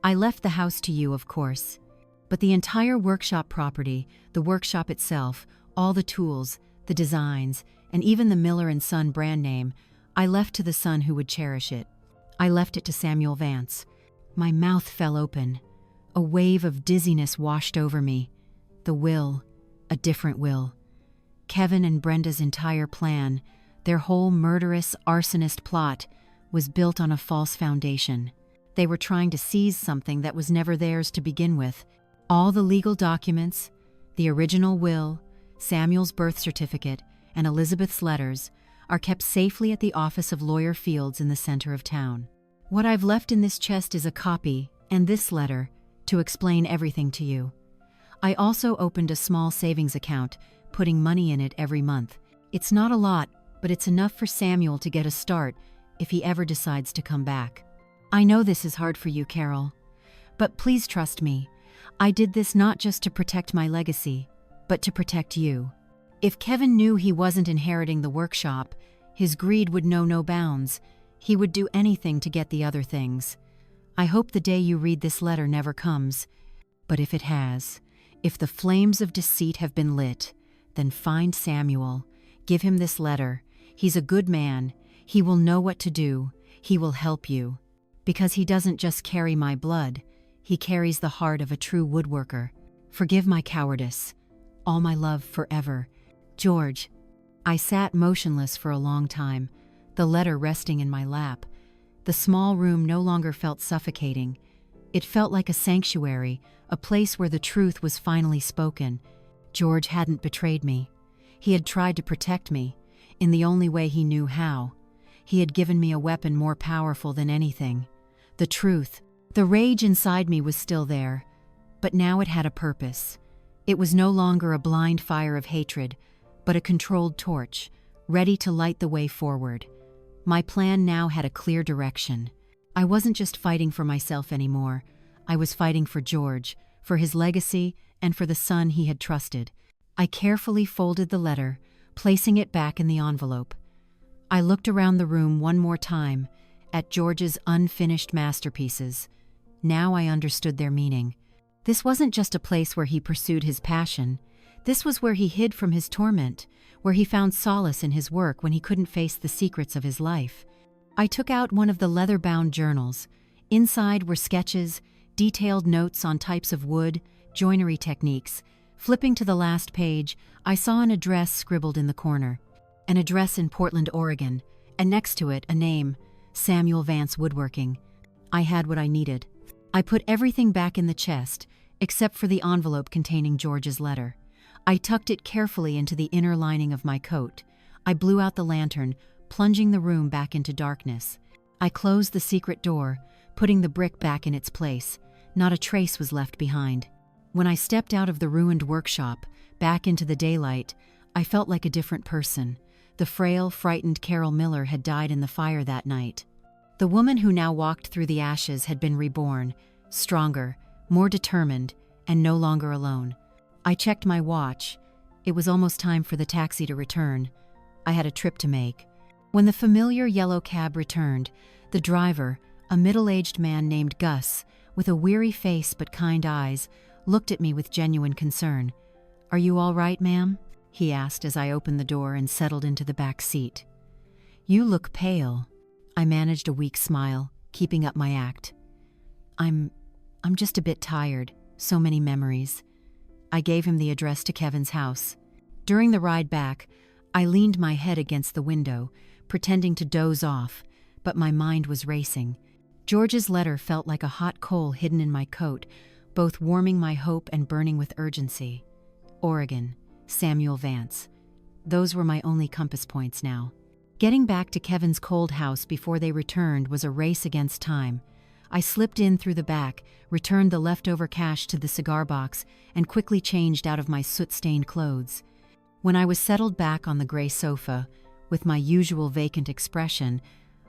I left the house to you, of course. But the entire workshop property, the workshop itself, all the tools, the designs, and even the Miller & Son brand name, I left to the son who would cherish it. I left it to Samuel Vance. My mouth fell open. A wave of dizziness washed over me. The will, a different will. Kevin and Brenda's entire plan, their whole murderous arsonist plot, was built on a false foundation. They were trying to seize something that was never theirs to begin with. All the legal documents, the original will, Samuel's birth certificate, and Elizabeth's letters are kept safely at the office of Lawyer Fields in the center of town. What I've left in this chest is a copy, and this letter, to explain everything to you. I also opened a small savings account, putting money in it every month. It's not a lot, but it's enough for Samuel to get a start if he ever decides to come back. I know this is hard for you, Carol, but please trust me. I did this not just to protect my legacy, but to protect you. If Kevin knew he wasn't inheriting the workshop, his greed would know no bounds. He would do anything to get the other things. I hope the day you read this letter never comes. But if it has, if the flames of deceit have been lit, then find Samuel. Give him this letter. He's a good man. He will know what to do. He will help you. Because he doesn't just carry my blood. He carries the heart of a true woodworker. Forgive my cowardice. All my love forever. George. I sat motionless for a long time, the letter resting in my lap. The small room no longer felt suffocating. It felt like a sanctuary, a place where the truth was finally spoken. George hadn't betrayed me. He had tried to protect me, in the only way he knew how. He had given me a weapon more powerful than anything. The truth. The rage inside me was still there, but now it had a purpose. It was no longer a blind fire of hatred, but a controlled torch, ready to light the way forward. My plan now had a clear direction. I wasn't just fighting for myself anymore. I was fighting for George, for his legacy, and for the son he had trusted. I carefully folded the letter, placing it back in the envelope. I looked around the room one more time, at George's unfinished masterpieces. Now I understood their meaning. This wasn't just a place where he pursued his passion. This was where he hid from his torment, where he found solace in his work when he couldn't face the secrets of his life. I took out one of the leather-bound journals. Inside were sketches, detailed notes on types of wood, joinery techniques. Flipping to the last page, I saw an address scribbled in the corner. An address in Portland, Oregon, and next to it a name, Samuel Vance Woodworking. I had what I needed. I put everything back in the chest, except for the envelope containing George's letter. I tucked it carefully into the inner lining of my coat. I blew out the lantern, plunging the room back into darkness. I closed the secret door, putting the brick back in its place. Not a trace was left behind. When I stepped out of the ruined workshop, back into the daylight, I felt like a different person. The frail, frightened Carol Miller had died in the fire that night. The woman who now walked through the ashes had been reborn, stronger, more determined, and no longer alone. I checked my watch. It was almost time for the taxi to return. I had a trip to make. When the familiar yellow cab returned, the driver, a middle-aged man named Gus, with a weary face but kind eyes, looked at me with genuine concern. "Are you all right, ma'am?" he asked as I opened the door and settled into the back seat. "You look pale." I managed a weak smile, keeping up my act. I'm just a bit tired. So many memories." I gave him the address to Kevin's house. During the ride back, I leaned my head against the window, pretending to doze off, but my mind was racing. George's letter felt like a hot coal hidden in my coat, both warming my hope and burning with urgency. Oregon, Samuel Vance. Those were my only compass points now. Getting back to Kevin's cold house before they returned was a race against time. I slipped in through the back, returned the leftover cash to the cigar box, and quickly changed out of my soot-stained clothes. When I was settled back on the gray sofa, with my usual vacant expression,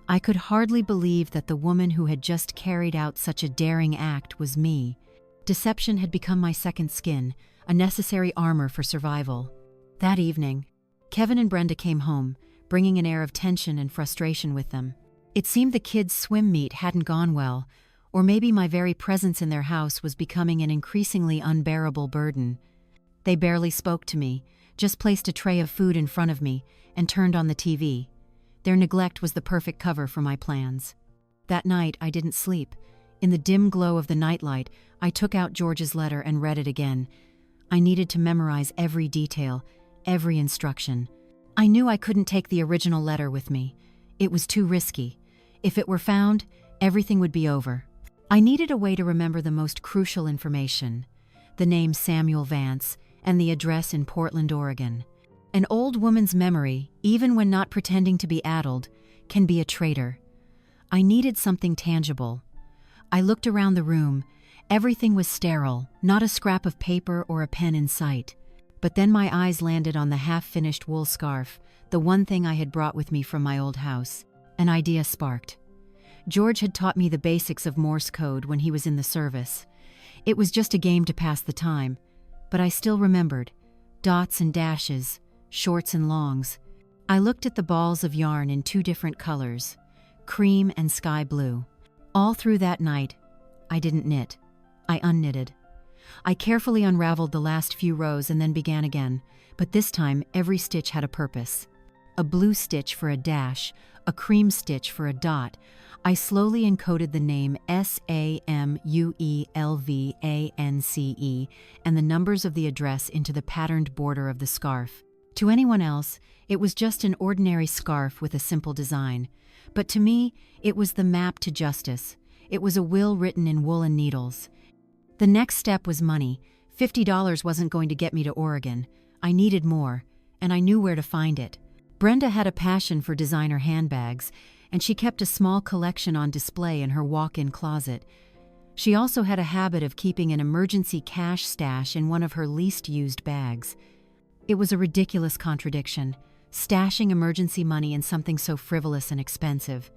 I could hardly believe that the woman who had just carried out such a daring act was me. Deception had become my second skin, a necessary armor for survival. That evening, Kevin and Brenda came home, bringing an air of tension and frustration with them. It seemed the kids' swim meet hadn't gone well, or maybe my very presence in their house was becoming an increasingly unbearable burden. They barely spoke to me, just placed a tray of food in front of me, and turned on the TV. Their neglect was the perfect cover for my plans. That night, I didn't sleep. In the dim glow of the nightlight, I took out George's letter and read it again. I needed to memorize every detail, every instruction. I knew I couldn't take the original letter with me. It was too risky. If it were found, everything would be over. I needed a way to remember the most crucial information: the name Samuel Vance and the address in Portland, Oregon. An old woman's memory, even when not pretending to be addled, can be a traitor. I needed something tangible. I looked around the room. Everything was sterile, not a scrap of paper or a pen in sight. But then my eyes landed on the half-finished wool scarf, the one thing I had brought with me from my old house. An idea sparked. George had taught me the basics of Morse code when he was in the service. It was just a game to pass the time, but I still remembered. Dots and dashes, shorts and longs. I looked at the balls of yarn in two different colors, cream and sky blue. All through that night, I didn't knit. I unknitted. I carefully unraveled the last few rows and then began again, but this time every stitch had a purpose. A blue stitch for a dash, a cream stitch for a dot. I slowly encoded the name Samuelvance and the numbers of the address into the patterned border of the scarf. To anyone else, it was just an ordinary scarf with a simple design. But to me, it was the map to justice. It was a will written in woolen needles. The next step was money. $50 wasn't going to get me to Oregon. I needed more, and I knew where to find it. Brenda had a passion for designer handbags, and she kept a small collection on display in her walk-in closet. She also had a habit of keeping an emergency cash stash in one of her least used bags. It was a ridiculous contradiction, stashing emergency money in something so frivolous and expensive.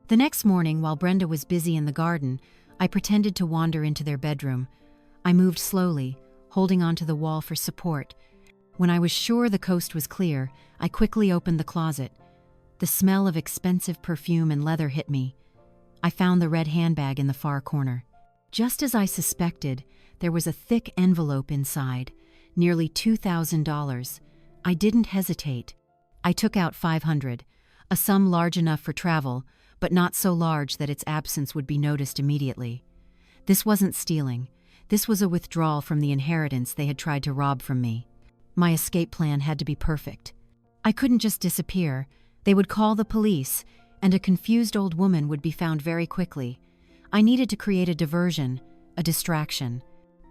The next morning, while Brenda was busy in the garden, I pretended to wander into their bedroom. I moved slowly, holding onto the wall for support. When I was sure the coast was clear, I quickly opened the closet. The smell of expensive perfume and leather hit me. I found the red handbag in the far corner. Just as I suspected, there was a thick envelope inside, nearly $2,000. I didn't hesitate. I took out $500, a sum large enough for travel, but not so large that its absence would be noticed immediately. This wasn't stealing. This was a withdrawal from the inheritance they had tried to rob from me. My escape plan had to be perfect. I couldn't just disappear. They would call the police, and a confused old woman would be found very quickly. I needed to create a diversion, a distraction.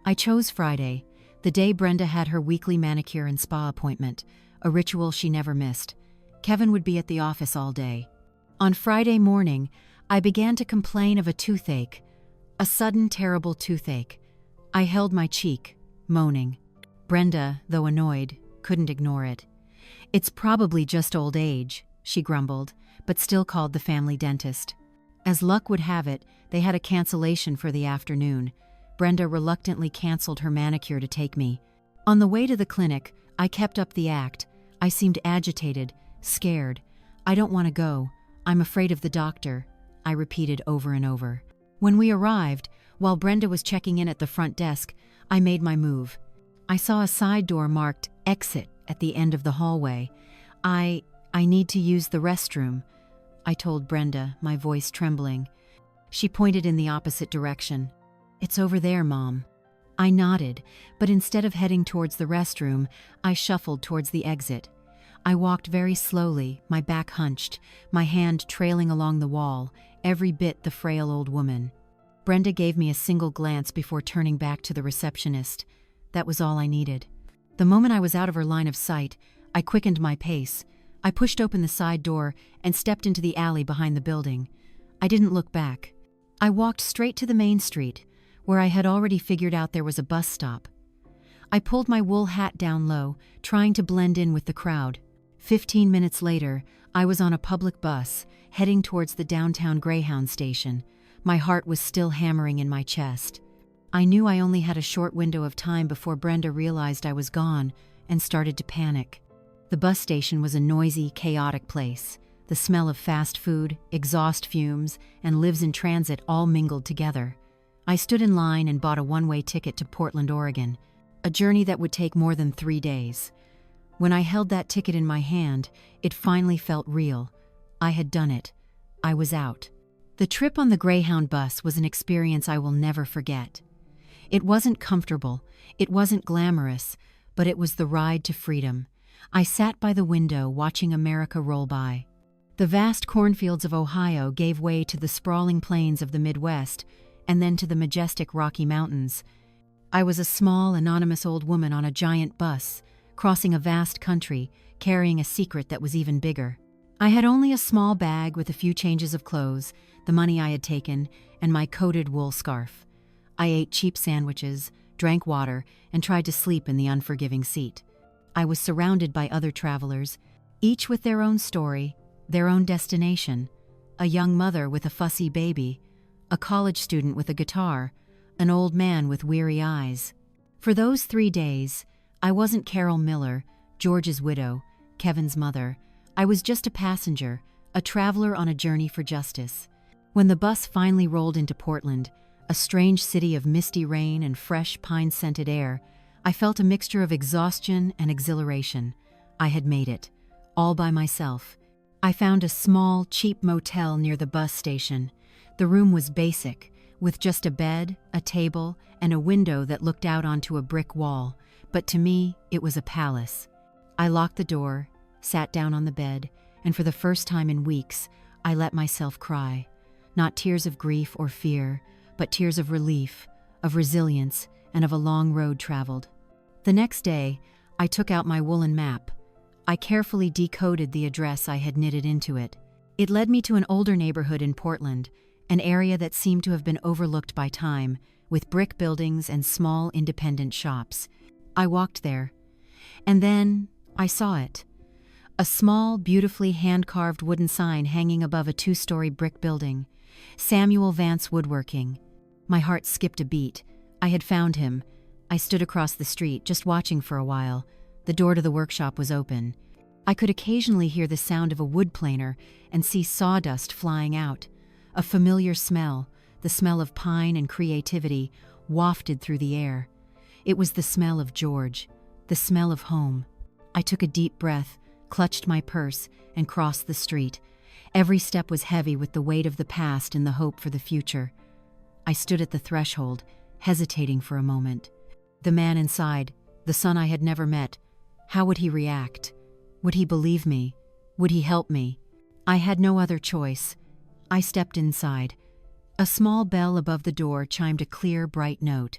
I chose Friday, the day Brenda had her weekly manicure and spa appointment, a ritual she never missed. Kevin would be at the office all day. On Friday morning, I began to complain of a toothache, a sudden terrible toothache. I held my cheek, moaning. Brenda, though annoyed, couldn't ignore it. "It's probably just old age," she grumbled, but still called the family dentist. As luck would have it, they had a cancellation for the afternoon. Brenda reluctantly canceled her manicure to take me. On the way to the clinic, I kept up the act. I seemed agitated, scared. "I don't want to go. I'm afraid of the doctor," I repeated over and over. When we arrived, while Brenda was checking in at the front desk, I made my move. I saw a side door marked "Exit" at the end of the hallway. I need to use the restroom," I told Brenda, my voice trembling. She pointed in the opposite direction. "It's over there, Mom." I nodded, but instead of heading towards the restroom, I shuffled towards the exit. I walked very slowly, my back hunched, my hand trailing along the wall, every bit the frail old woman. Brenda gave me a single glance before turning back to the receptionist. That was all I needed. The moment I was out of her line of sight, I quickened my pace. I pushed open the side door and stepped into the alley behind the building. I didn't look back. I walked straight to the main street, where I had already figured out there was a bus stop. I pulled my wool hat down low, trying to blend in with the crowd. 15 minutes later, I was on a public bus, heading towards the downtown Greyhound station. My heart was still hammering in my chest. I knew I only had a short window of time before Brenda realized I was gone and started to panic. The bus station was a noisy, chaotic place. The smell of fast food, exhaust fumes, and lives in transit all mingled together. I stood in line and bought a one-way ticket to Portland, Oregon, a journey that would take more than 3 days. When I held that ticket in my hand, it finally felt real. I had done it. I was out. The trip on the Greyhound bus was an experience I will never forget. It wasn't comfortable, it wasn't glamorous, but it was the ride to freedom. I sat by the window watching America roll by. The vast cornfields of Ohio gave way to the sprawling plains of the Midwest, and then to the majestic Rocky Mountains. I was a small, anonymous old woman on a giant bus, crossing a vast country, carrying a secret that was even bigger. I had only a small bag with a few changes of clothes, the money I had taken, and my coated wool scarf. I ate cheap sandwiches, drank water, and tried to sleep in the unforgiving seat. I was surrounded by other travelers, each with their own story, their own destination. A young mother with a fussy baby, a college student with a guitar, an old man with weary eyes. For those 3 days, I wasn't Carol Miller, George's widow, Kevin's mother. I was just a passenger, a traveler on a journey for justice. When the bus finally rolled into Portland, a strange city of misty rain and fresh pine-scented air, I felt a mixture of exhaustion and exhilaration. I had made it, all by myself. I found a small, cheap motel near the bus station. The room was basic, with just a bed, a table, and a window that looked out onto a brick wall, but to me, it was a palace. I locked the door, sat down on the bed, and for the first time in weeks, I let myself cry. Not tears of grief or fear, but tears of relief, of resilience, and of a long road traveled. The next day, I took out my woolen map. I carefully decoded the address I had knitted into it. It led me to an older neighborhood in Portland, an area that seemed to have been overlooked by time, with brick buildings and small independent shops. I walked there, and then I saw it. A small, beautifully hand-carved wooden sign hanging above a 2-story brick building. Samuel Vance Woodworking. My heart skipped a beat. I had found him. I stood across the street, just watching for a while. The door to the workshop was open. I could occasionally hear the sound of a wood planer and see sawdust flying out. A familiar smell, the smell of pine and creativity, wafted through the air. It was the smell of George, the smell of home. I took a deep breath, clutched my purse, and crossed the street. Every step was heavy with the weight of the past and the hope for the future. I stood at the threshold, hesitating for a moment. The man inside, the son I had never met, how would he react? Would he believe me? Would he help me? I had no other choice. I stepped inside. A small bell above the door chimed a clear, bright note.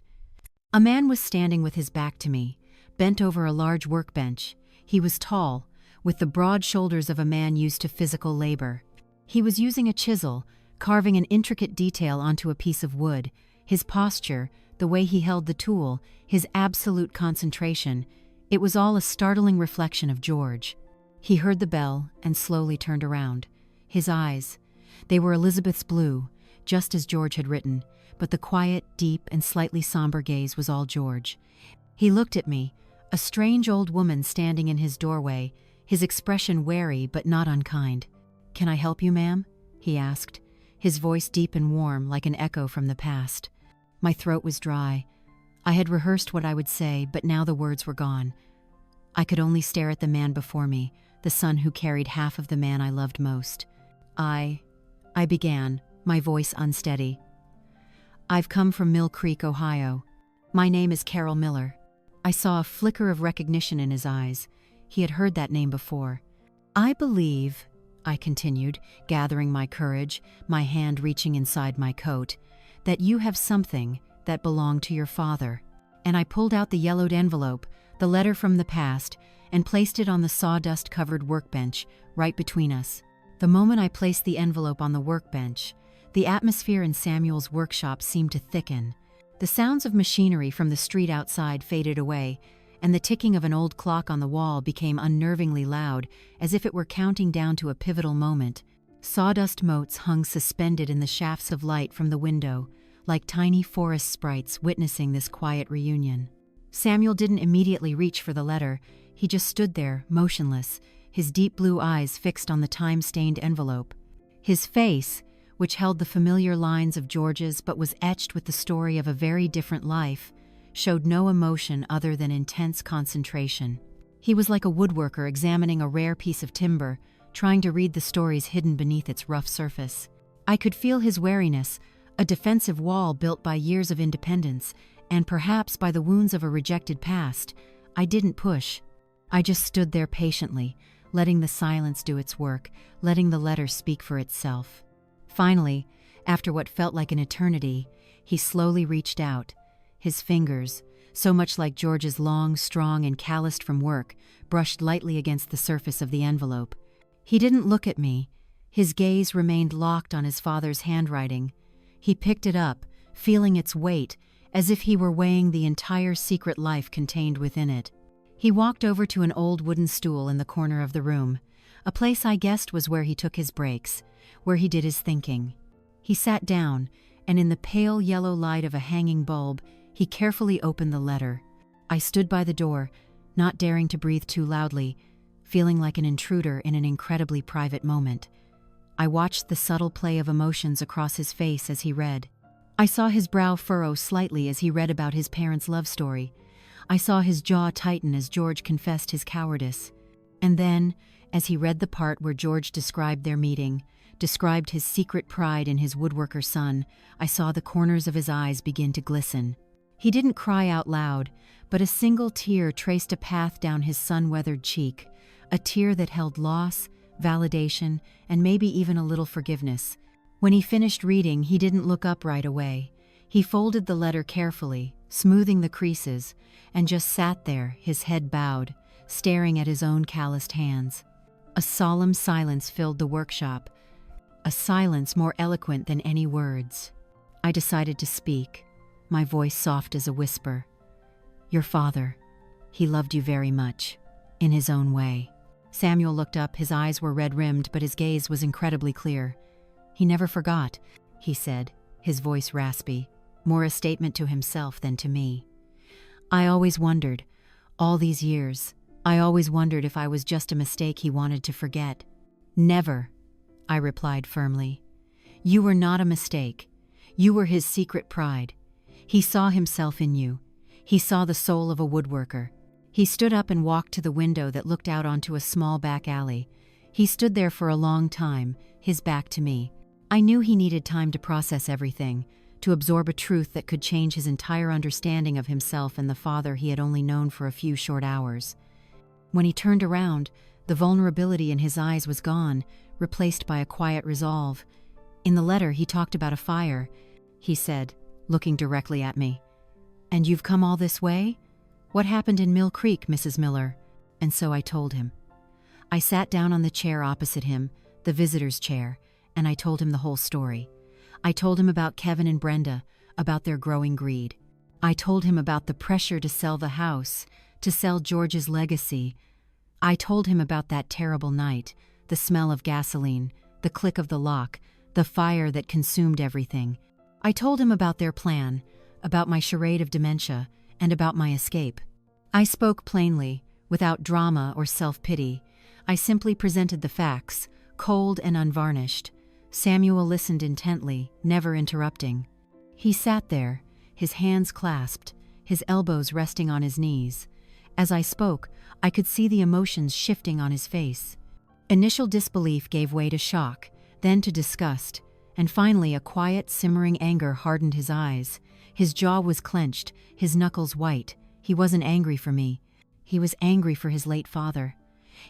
A man was standing with his back to me, bent over a large workbench. He was tall, with the broad shoulders of a man used to physical labor. He was using a chisel, carving an intricate detail onto a piece of wood. His posture, the way he held the tool, his absolute concentration, it was all a startling reflection of George. He heard the bell and slowly turned around. His eyes, they were Elizabeth's blue, just as George had written, but the quiet, deep, and slightly somber gaze was all George. He looked at me, a strange old woman standing in his doorway, his expression wary but not unkind. "Can I help you, ma'am?" he asked, his voice deep and warm like an echo from the past. My throat was dry. I had rehearsed what I would say, but now the words were gone. I could only stare at the man before me, the son who carried half of the man I loved most. I began, my voice unsteady. "I've come from Mill Creek, Ohio. My name is Carol Miller." I saw a flicker of recognition in his eyes. He had heard that name before. "I believe," I continued, gathering my courage, my hand reaching inside my coat, "that you have something that belonged to your father." And I pulled out the yellowed envelope, the letter from the past, and placed it on the sawdust-covered workbench right between us. The moment I placed the envelope on the workbench, the atmosphere in Samuel's workshop seemed to thicken. The sounds of machinery from the street outside faded away, and the ticking of an old clock on the wall became unnervingly loud, as if it were counting down to a pivotal moment. Sawdust motes hung suspended in the shafts of light from the window, like tiny forest sprites witnessing this quiet reunion. Samuel didn't immediately reach for the letter. He just stood there, motionless, his deep blue eyes fixed on the time-stained envelope. His face, which held the familiar lines of George's but was etched with the story of a very different life, showed no emotion other than intense concentration. He was like a woodworker examining a rare piece of timber, trying to read the stories hidden beneath its rough surface. I could feel his wariness, a defensive wall built by years of independence, and perhaps by the wounds of a rejected past. I didn't push. I just stood there patiently, letting the silence do its work, letting the letter speak for itself. Finally, after what felt like an eternity, he slowly reached out. His fingers, so much like George's long, strong, and calloused from work, brushed lightly against the surface of the envelope. He didn't look at me. His gaze remained locked on his father's handwriting. He picked it up, feeling its weight, as if he were weighing the entire secret life contained within it. He walked over to an old wooden stool in the corner of the room, a place I guessed was where he took his breaks, where he did his thinking. He sat down, and in the pale yellow light of a hanging bulb, he carefully opened the letter. I stood by the door, not daring to breathe too loudly, feeling like an intruder in an incredibly private moment. I watched the subtle play of emotions across his face as he read. I saw his brow furrow slightly as he read about his parents' love story. I saw his jaw tighten as George confessed his cowardice. And then, as he read the part where George described their meeting, described his secret pride in his woodworker son, I saw the corners of his eyes begin to glisten. He didn't cry out loud, but a single tear traced a path down his sun-weathered cheek, a tear that held loss, validation, and maybe even a little forgiveness. When he finished reading, he didn't look up right away. He folded the letter carefully, smoothing the creases, and just sat there, his head bowed, staring at his own calloused hands. A solemn silence filled the workshop, a silence more eloquent than any words. I decided to speak, my voice soft as a whisper. "Your father, he loved you very much, in his own way." Samuel looked up, his eyes were red-rimmed, but his gaze was incredibly clear. "He never forgot," he said, his voice raspy, more a statement to himself than to me. "I always wondered, all these years, I always wondered if I was just a mistake he wanted to forget." "Never," I replied firmly. "You were not a mistake. You were his secret pride. He saw himself in you. He saw the soul of a woodworker." He stood up and walked to the window that looked out onto a small back alley. He stood there for a long time, his back to me. I knew he needed time to process everything, to absorb a truth that could change his entire understanding of himself and the father he had only known for a few short hours. When he turned around, the vulnerability in his eyes was gone, replaced by a quiet resolve. "In the letter, he talked about a fire," he said, looking directly at me. "And you've come all this way? What happened in Mill Creek, Mrs. Miller?" And so I told him. I sat down on the chair opposite him, the visitor's chair, and I told him the whole story. I told him about Kevin and Brenda, about their growing greed. I told him about the pressure to sell the house, to sell George's legacy. I told him about that terrible night, the smell of gasoline, the click of the lock, the fire that consumed everything. I told him about their plan, about my charade of dementia, and about my escape. I spoke plainly, without drama or self-pity. I simply presented the facts, cold and unvarnished. Samuel listened intently, never interrupting. He sat there, his hands clasped, his elbows resting on his knees. As I spoke, I could see the emotions shifting on his face. Initial disbelief gave way to shock, then to disgust, and finally a quiet, simmering anger hardened his eyes. His jaw was clenched, his knuckles white. He wasn't angry for me. He was angry for his late father.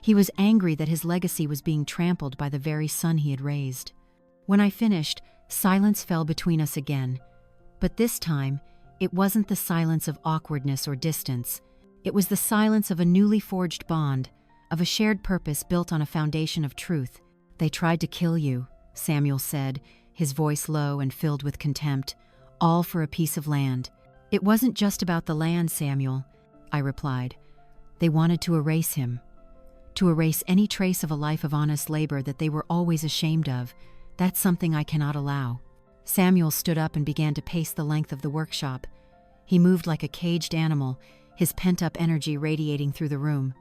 He was angry that his legacy was being trampled by the very son he had raised. When I finished, silence fell between us again. But this time, it wasn't the silence of awkwardness or distance. It was the silence of a newly forged bond, of a shared purpose built on a foundation of truth. "They tried to kill you," Samuel said, his voice low and filled with contempt, "all for a piece of land." "It wasn't just about the land, Samuel," I replied. "They wanted to erase him. To erase any trace of a life of honest labor that they were always ashamed of. That's something I cannot allow." Samuel stood up and began to pace the length of the workshop. He moved like a caged animal, his pent-up energy radiating through the room.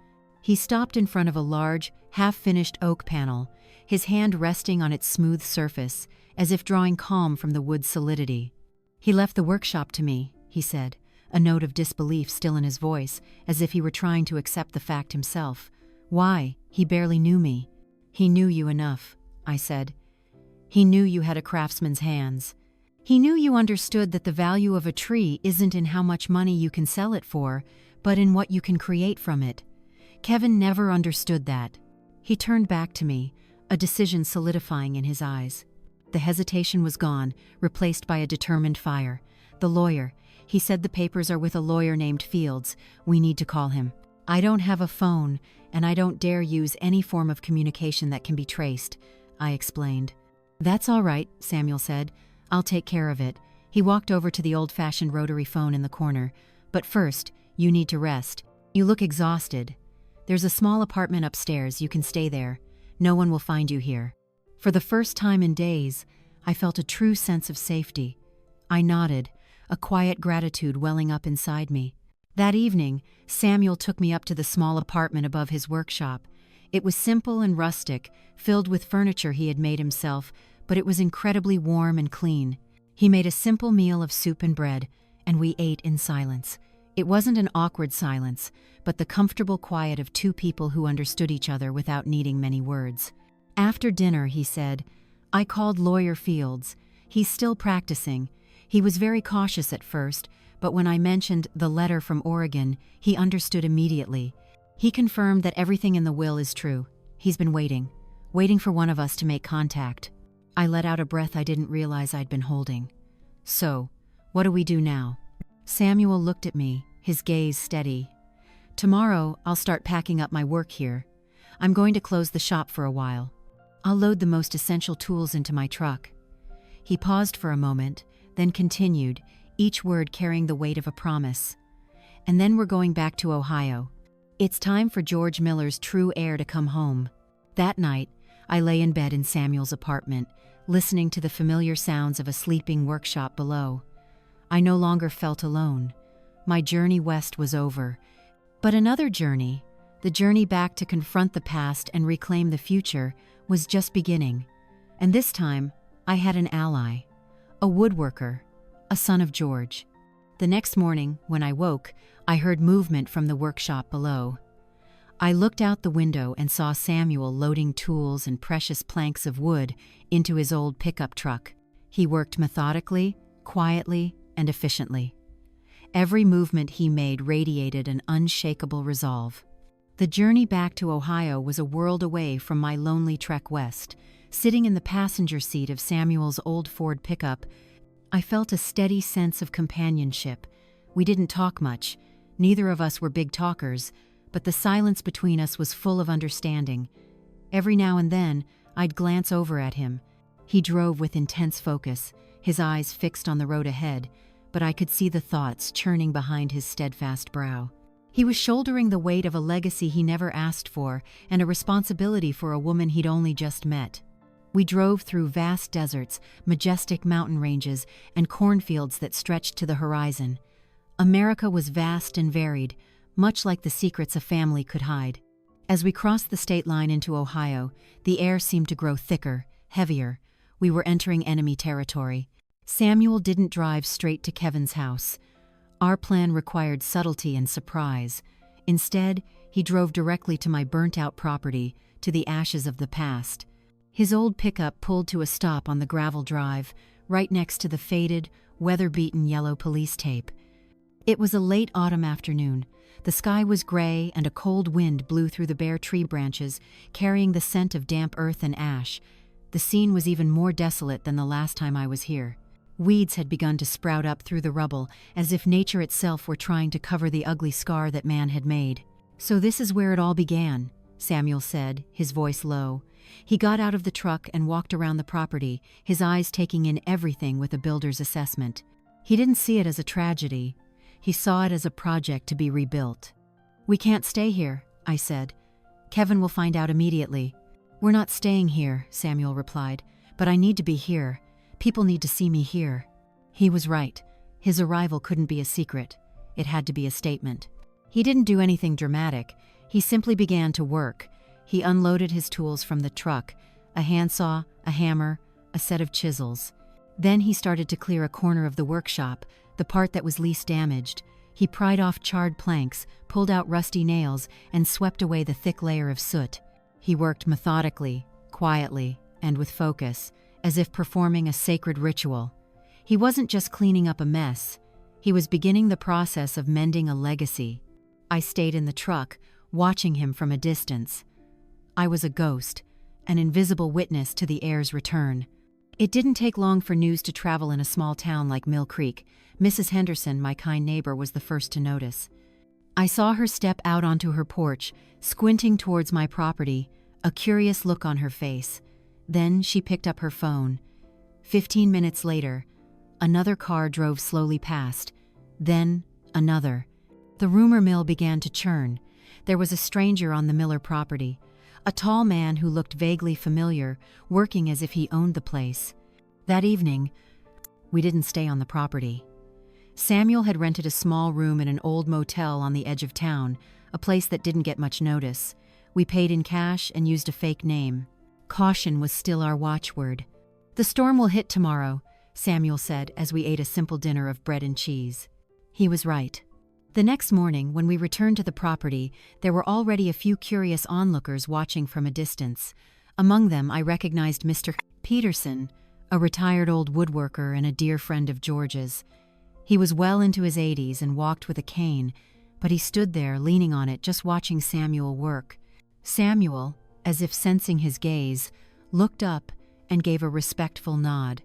He stopped in front of a large, half-finished oak panel, his hand resting on its smooth surface, as if drawing calm from the wood's solidity. "He left the workshop to me," he said, a note of disbelief still in his voice, as if he were trying to accept the fact himself. "Why? He barely knew me." "He knew you enough," I said. "He knew you had a craftsman's hands. He knew you understood that the value of a tree isn't in how much money you can sell it for, but in what you can create from it. Kevin never understood that." He turned back to me, a decision solidifying in his eyes. The hesitation was gone, replaced by a determined fire. "The lawyer. He said the papers are with a lawyer named Fields. We need to call him. I don't have a phone, and I don't dare use any form of communication that can be traced," I explained. "That's all right," Samuel said. "I'll take care of it." He walked over to the old-fashioned rotary phone in the corner. "But first, you need to rest. You look exhausted. There's a small apartment upstairs. You can stay there. No one will find you here." For the first time in days, I felt a true sense of safety. I nodded, a quiet gratitude welling up inside me. That evening, Samuel took me up to the small apartment above his workshop. It was simple and rustic, filled with furniture he had made himself, but it was incredibly warm and clean. He made a simple meal of soup and bread, and we ate in silence. It wasn't an awkward silence, but the comfortable quiet of two people who understood each other without needing many words. After dinner, he said, "I called Lawyer Fields. He's still practicing. He was very cautious at first, but when I mentioned the letter from Oregon, he understood immediately. He confirmed that everything in the will is true. He's been waiting for one of us to make contact." I let out a breath I didn't realize I'd been holding. "So, what do we do now?" Samuel looked at me, his gaze steady. "Tomorrow, I'll start packing up my work here. I'm going to close the shop for a while. I'll load the most essential tools into my truck." He paused for a moment, then continued, each word carrying the weight of a promise. "And then we're going back to Ohio. It's time for George Miller's true heir to come home." That night, I lay in bed in Samuel's apartment, listening to the familiar sounds of a sleeping workshop below. I no longer felt alone. My journey west was over. But another journey, the journey back to confront the past and reclaim the future, was just beginning. And this time, I had an ally, a woodworker, a son of George. The next morning, when I woke, I heard movement from the workshop below. I looked out the window and saw Samuel loading tools and precious planks of wood into his old pickup truck. He worked methodically, quietly, and efficiently. Every movement he made radiated an unshakable resolve. The journey back to Ohio was a world away from my lonely trek west. Sitting in the passenger seat of Samuel's old Ford pickup, I felt a steady sense of companionship. We didn't talk much. Neither of us were big talkers, but the silence between us was full of understanding. Every now and then, I'd glance over at him. He drove with intense focus, his eyes fixed on the road ahead, but I could see the thoughts churning behind his steadfast brow. He was shouldering the weight of a legacy he never asked for and a responsibility for a woman he'd only just met. We drove through vast deserts, majestic mountain ranges, and cornfields that stretched to the horizon. America was vast and varied, much like the secrets a family could hide. As we crossed the state line into Ohio, the air seemed to grow thicker, heavier. We were entering enemy territory. Samuel didn't drive straight to Kevin's house. Our plan required subtlety and surprise. Instead, he drove directly to my burnt-out property, to the ashes of the past. His old pickup pulled to a stop on the gravel drive, right next to the faded, weather-beaten yellow police tape. It was a late autumn afternoon. The sky was gray and a cold wind blew through the bare tree branches, carrying the scent of damp earth and ash. The scene was even more desolate than the last time I was here. Weeds had begun to sprout up through the rubble, as if nature itself were trying to cover the ugly scar that man had made. "So this is where it all began," Samuel said, his voice low. He got out of the truck and walked around the property, his eyes taking in everything with a builder's assessment. He didn't see it as a tragedy. He saw it as a project to be rebuilt. "We can't stay here," I said. "Kevin will find out immediately." "We're not staying here," Samuel replied, "but I need to be here. People need to see me here." He was right. His arrival couldn't be a secret. It had to be a statement. He didn't do anything dramatic. He simply began to work. He unloaded his tools from the truck, a handsaw, a hammer, a set of chisels. Then he started to clear a corner of the workshop, the part that was least damaged. He pried off charred planks, pulled out rusty nails, and swept away the thick layer of soot. He worked methodically, quietly, and with focus, as if performing a sacred ritual. He wasn't just cleaning up a mess. He was beginning the process of mending a legacy. I stayed in the truck, watching him from a distance. I was a ghost, an invisible witness to the heir's return. It didn't take long for news to travel in a small town like Mill Creek. Mrs. Henderson, my kind neighbor, was the first to notice. I saw her step out onto her porch, squinting towards my property, a curious look on her face. Then she picked up her phone. 15 minutes later, another car drove slowly past. Then another. The rumor mill began to churn. There was a stranger on the Miller property, a tall man who looked vaguely familiar, working as if he owned the place. That evening, we didn't stay on the property. Samuel had rented a small room in an old motel on the edge of town, a place that didn't get much notice. We paid in cash and used a fake name. Caution was still our watchword. "The storm will hit tomorrow," Samuel said as we ate a simple dinner of bread and cheese. He was right. The next morning, when we returned to the property, there were already a few curious onlookers watching from a distance. Among them, I recognized Mr. Peterson, a retired old woodworker and a dear friend of George's. He was well into his 80s and walked with a cane, but he stood there, leaning on it, just watching Samuel work. Samuel, as if sensing his gaze, looked up and gave a respectful nod.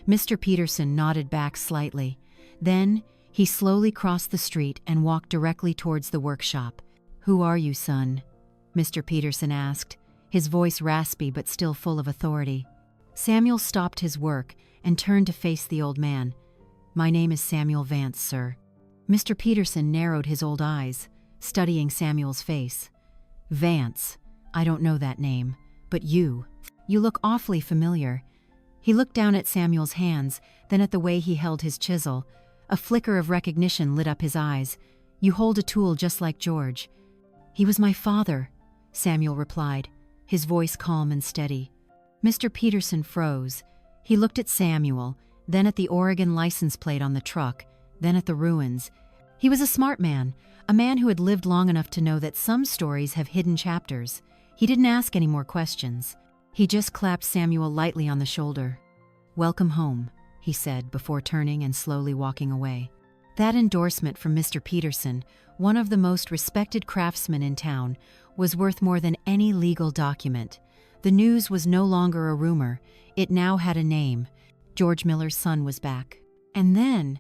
Mr. Peterson nodded back slightly. Then he slowly crossed the street and walked directly towards the workshop. "Who are you, son?" Mr. Peterson asked, his voice raspy but still full of authority. Samuel stopped his work and turned to face the old man. "My name is Samuel Vance, sir." Mr. Peterson narrowed his old eyes, studying Samuel's face. "Vance, I don't know that name, but you look awfully familiar." He looked down at Samuel's hands, then at the way he held his chisel. A flicker of recognition lit up his eyes. "You hold a tool just like George." "He was my father," Samuel replied, his voice calm and steady. Mr. Peterson froze. He looked at Samuel, then at the Oregon license plate on the truck, then at the ruins. He was a smart man, a man who had lived long enough to know that some stories have hidden chapters. He didn't ask any more questions. He just clapped Samuel lightly on the shoulder. "Welcome home," he said before turning and slowly walking away. That endorsement from Mr. Peterson, one of the most respected craftsmen in town, was worth more than any legal document. The news was no longer a rumor. It now had a name. George Miller's son was back. And then,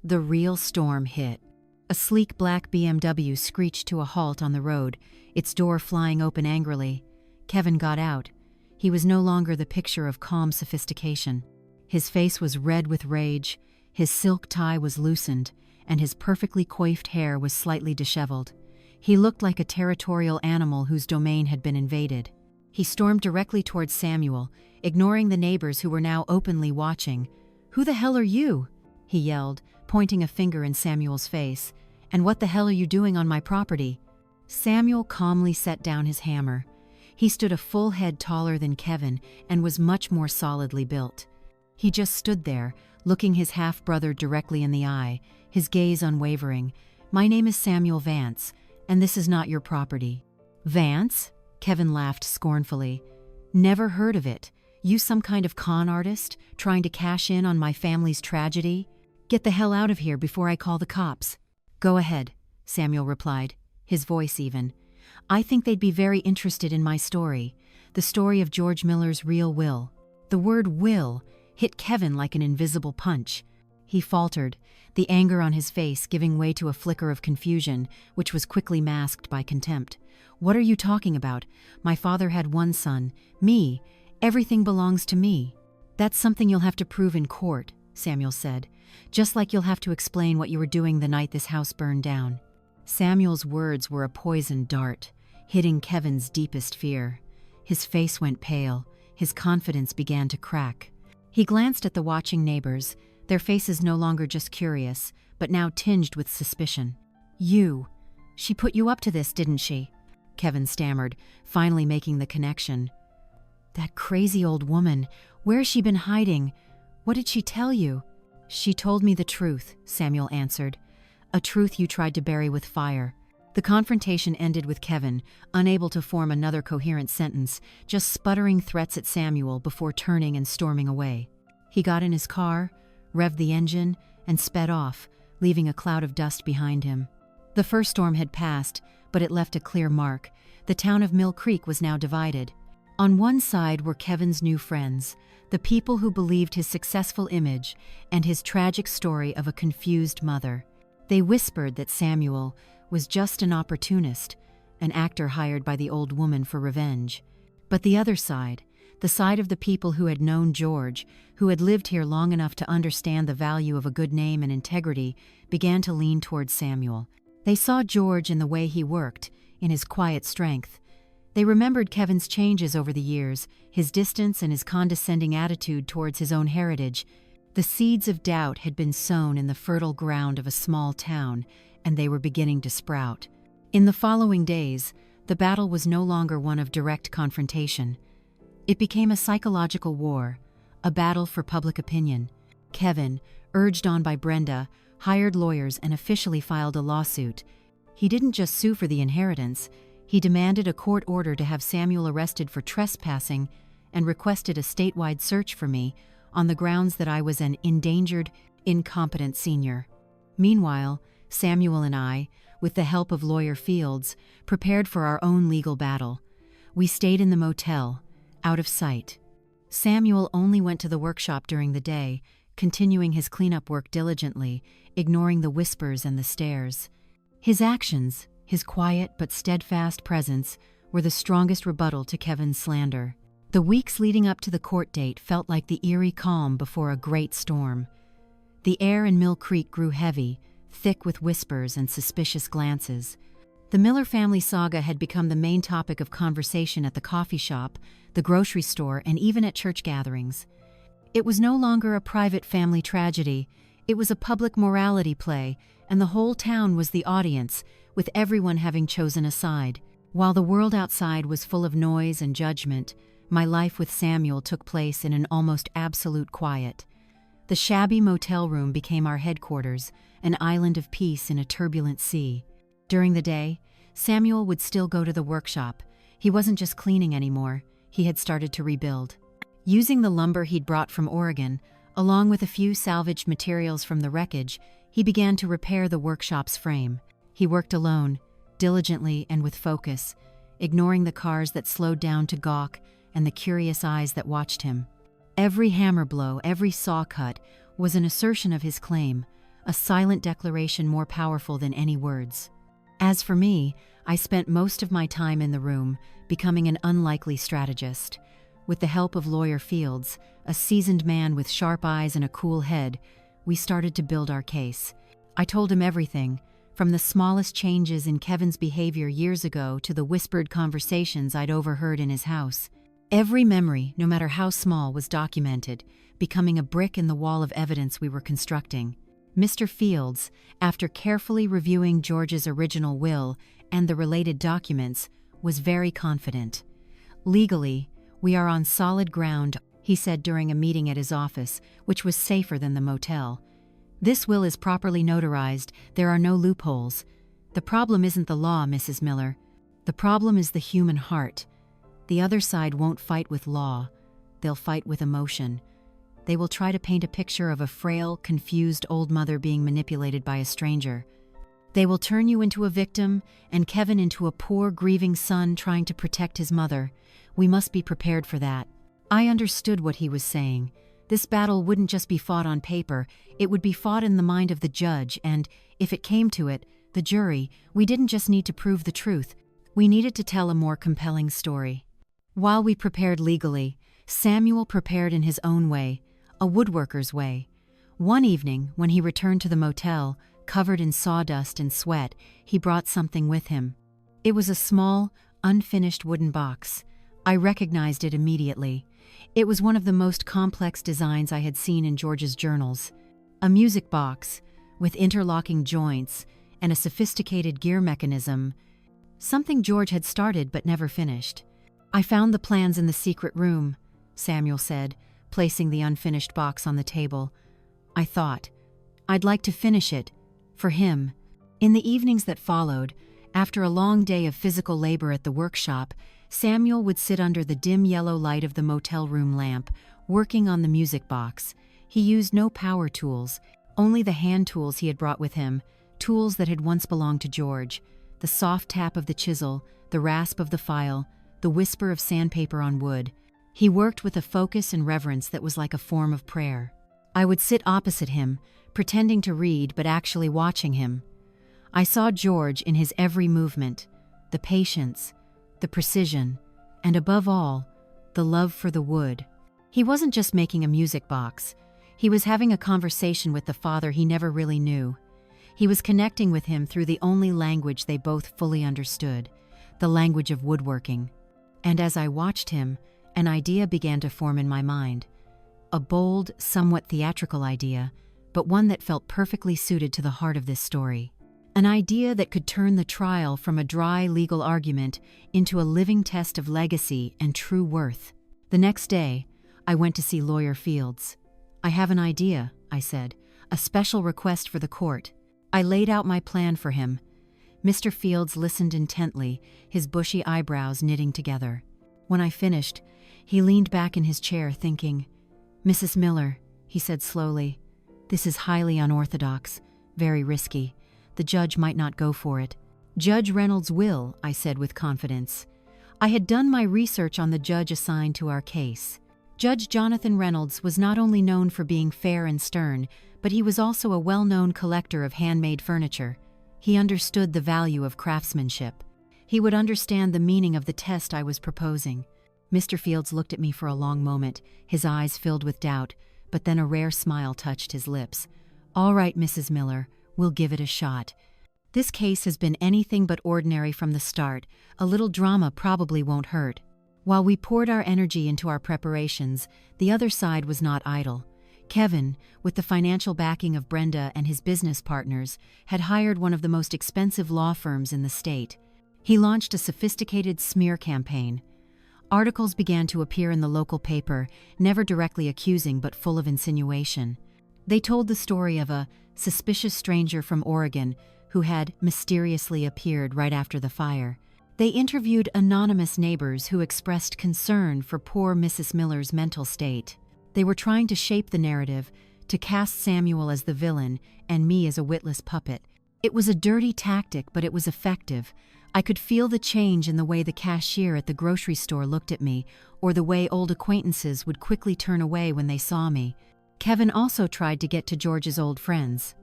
the real storm hit. A sleek black BMW screeched to a halt on the road, its door flying open angrily. Kevin got out. He was no longer the picture of calm sophistication. His face was red with rage, his silk tie was loosened, and his perfectly coiffed hair was slightly disheveled. He looked like a territorial animal whose domain had been invaded. He stormed directly towards Samuel, ignoring the neighbors who were now openly watching. "Who the hell are you?" he yelled, pointing a finger in Samuel's face. "And what the hell are you doing on my property?" Samuel calmly set down his hammer. He stood a full head taller than Kevin and was much more solidly built. He just stood there, looking his half-brother directly in the eye, his gaze unwavering. "My name is Samuel Vance, and this is not your property." "Vance?" Kevin laughed scornfully. "Never heard of it. You some kind of con artist, trying to cash in on my family's tragedy? Get the hell out of here before I call the cops." "Go ahead," Samuel replied, his voice even. "I think they'd be very interested in my story, the story of George Miller's real will." The word will hit Kevin like an invisible punch. He faltered, the anger on his face giving way to a flicker of confusion, which was quickly masked by contempt. "What are you talking about? My father had one son, me. Everything belongs to me." "That's something you'll have to prove in court," Samuel said, "just like you'll have to explain what you were doing the night this house burned down." Samuel's words were a poisoned dart, hitting Kevin's deepest fear. His face went pale, his confidence began to crack. He glanced at the watching neighbors, their faces no longer just curious, but now tinged with suspicion. She put you up to this, didn't she?" Kevin stammered, finally making the connection. "That crazy old woman, where's she been hiding? What did she tell you?" "She told me the truth," Samuel answered. "A truth you tried to bury with fire." The confrontation ended with Kevin, unable to form another coherent sentence, just sputtering threats at Samuel before turning and storming away. He got in his car, revved the engine, and sped off, leaving a cloud of dust behind him. The first storm had passed, but it left a clear mark. The town of Mill Creek was now divided. On one side were Kevin's new friends, the people who believed his successful image and his tragic story of a confused mother. They whispered that Samuel was just an opportunist, an actor hired by the old woman for revenge. But the other side, the side of the people who had known George, who had lived here long enough to understand the value of a good name and integrity, began to lean towards Samuel. They saw George in the way he worked, in his quiet strength. They remembered Kevin's changes over the years, his distance and his condescending attitude towards his own heritage. The seeds of doubt had been sown in the fertile ground of a small town, and they were beginning to sprout. In the following days, the battle was no longer one of direct confrontation. It became a psychological war, a battle for public opinion. Kevin, urged on by Brenda, hired lawyers and officially filed a lawsuit. He didn't just sue for the inheritance, he demanded a court order to have Samuel arrested for trespassing and requested a statewide search for me on the grounds that I was an endangered, incompetent senior. Meanwhile, Samuel and I, with the help of lawyer Fields, prepared for our own legal battle. We stayed in the motel, out of sight. Samuel only went to the workshop during the day, continuing his cleanup work diligently, ignoring the whispers and the stares. His actions, his quiet but steadfast presence, were the strongest rebuttal to Kevin's slander. The weeks leading up to the court date felt like the eerie calm before a great storm. The air in Mill Creek grew heavy, thick with whispers and suspicious glances. The Miller family saga had become the main topic of conversation at the coffee shop, the grocery store, and even at church gatherings. It was no longer a private family tragedy, it was a public morality play, and the whole town was the audience, with everyone having chosen a side. While the world outside was full of noise and judgment, my life with Samuel took place in an almost absolute quiet. The shabby motel room became our headquarters, an island of peace in a turbulent sea. During the day, Samuel would still go to the workshop. He wasn't just cleaning anymore, he had started to rebuild. Using the lumber he'd brought from Oregon, along with a few salvaged materials from the wreckage, he began to repair the workshop's frame. He worked alone, diligently and with focus, ignoring the cars that slowed down to gawk and the curious eyes that watched him. Every hammer blow, every saw cut, was an assertion of his claim, a silent declaration more powerful than any words. As for me, I spent most of my time in the room, becoming an unlikely strategist. With the help of lawyer Fields, a seasoned man with sharp eyes and a cool head, we started to build our case. I told him everything, from the smallest changes in Kevin's behavior years ago to the whispered conversations I'd overheard in his house. Every memory, no matter how small, was documented, becoming a brick in the wall of evidence we were constructing. Mr. Fields, after carefully reviewing George's original will and the related documents, was very confident. "Legally, we are on solid ground," he said during a meeting at his office, which was safer than the motel. "This will is properly notarized, there are no loopholes. The problem isn't the law, Mrs. Miller. The problem is the human heart. The other side won't fight with law, they'll fight with emotion. They will try to paint a picture of a frail, confused old mother being manipulated by a stranger. They will turn you into a victim and Kevin into a poor, grieving son trying to protect his mother. We must be prepared for that." I understood what he was saying. This battle wouldn't just be fought on paper, it would be fought in the mind of the judge and, if it came to it, the jury. We didn't just need to prove the truth, we needed to tell a more compelling story. While we prepared legally, Samuel prepared in his own way, a woodworker's way. One evening, when he returned to the motel, covered in sawdust and sweat, he brought something with him. It was a small, unfinished wooden box. I recognized it immediately. It was one of the most complex designs I had seen in George's journals. A music box, with interlocking joints and a sophisticated gear mechanism, something George had started but never finished. "I found the plans in the secret room," Samuel said, placing the unfinished box on the table. "I thought, I'd like to finish it, for him." In the evenings that followed, after a long day of physical labor at the workshop, Samuel would sit under the dim yellow light of the motel room lamp, working on the music box. He used no power tools, only the hand tools he had brought with him, tools that had once belonged to George. The soft tap of the chisel, the rasp of the file, the whisper of sandpaper on wood. He worked with a focus and reverence that was like a form of prayer. I would sit opposite him, pretending to read but actually watching him. I saw George in his every movement, the patience, the precision, and above all, the love for the wood. He wasn't just making a music box. He was having a conversation with the father he never really knew. He was connecting with him through the only language they both fully understood, the language of woodworking. And as I watched him, an idea began to form in my mind. A bold, somewhat theatrical idea, but one that felt perfectly suited to the heart of this story. An idea that could turn the trial from a dry legal argument into a living test of legacy and true worth. The next day, I went to see Lawyer Fields. "I have an idea," I said, "a special request for the court." I laid out my plan for him. Mr. Fields listened intently, his bushy eyebrows knitting together. When I finished, he leaned back in his chair thinking. "Mrs. Miller," he said slowly, "this is highly unorthodox, very risky. The judge might not go for it." "Judge Reynolds will," I said with confidence. I had done my research on the judge assigned to our case. Judge Jonathan Reynolds was not only known for being fair and stern, but he was also a well-known collector of handmade furniture. He understood the value of craftsmanship. He would understand the meaning of the test I was proposing. Mr. Fields looked at me for a long moment, his eyes filled with doubt, but then a rare smile touched his lips. "All right, Mrs. Miller, we'll give it a shot. This case has been anything but ordinary from the start. A little drama probably won't hurt." While we poured our energy into our preparations, the other side was not idle. Kevin, with the financial backing of Brenda and his business partners, had hired one of the most expensive law firms in the state. He launched a sophisticated smear campaign. Articles began to appear in the local paper, never directly accusing but full of insinuation. They told the story of a suspicious stranger from Oregon who had mysteriously appeared right after the fire. They interviewed anonymous neighbors who expressed concern for poor Mrs. Miller's mental state. They were trying to shape the narrative, to cast Samuel as the villain and me as a witless puppet. It was a dirty tactic, but it was effective. I could feel the change in the way the cashier at the grocery store looked at me, or the way old acquaintances would quickly turn away when they saw me. Kevin also tried to get to George's old friends.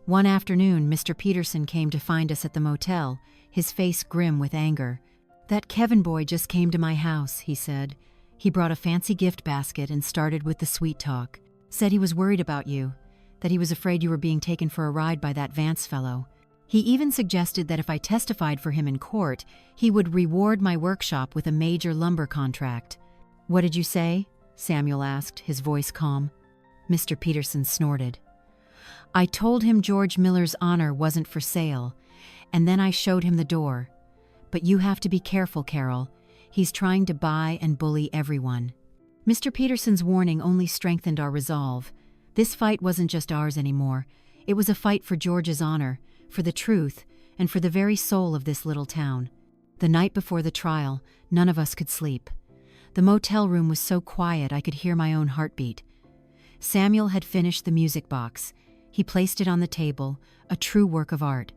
One afternoon, Mr. Peterson came to find us at the motel, his face grim with anger. "That Kevin boy just came to my house," he said. "He brought a fancy gift basket and started with the sweet talk. Said he was worried about you, that he was afraid you were being taken for a ride by that Vance fellow. He even suggested that if I testified for him in court, he would reward my workshop with a major lumber contract." "What did you say?" Samuel asked, his voice calm. Mr. Peterson snorted. "I told him George Miller's honor wasn't for sale, and then I showed him the door. But you have to be careful, Carol. He's trying to buy and bully everyone." Mr. Peterson's warning only strengthened our resolve. This fight wasn't just ours anymore. It was a fight for George's honor, for the truth, and for the very soul of this little town. The night before the trial, none of us could sleep. The motel room was so quiet I could hear my own heartbeat. Samuel had finished the music box. He placed it on the table, a true work of art.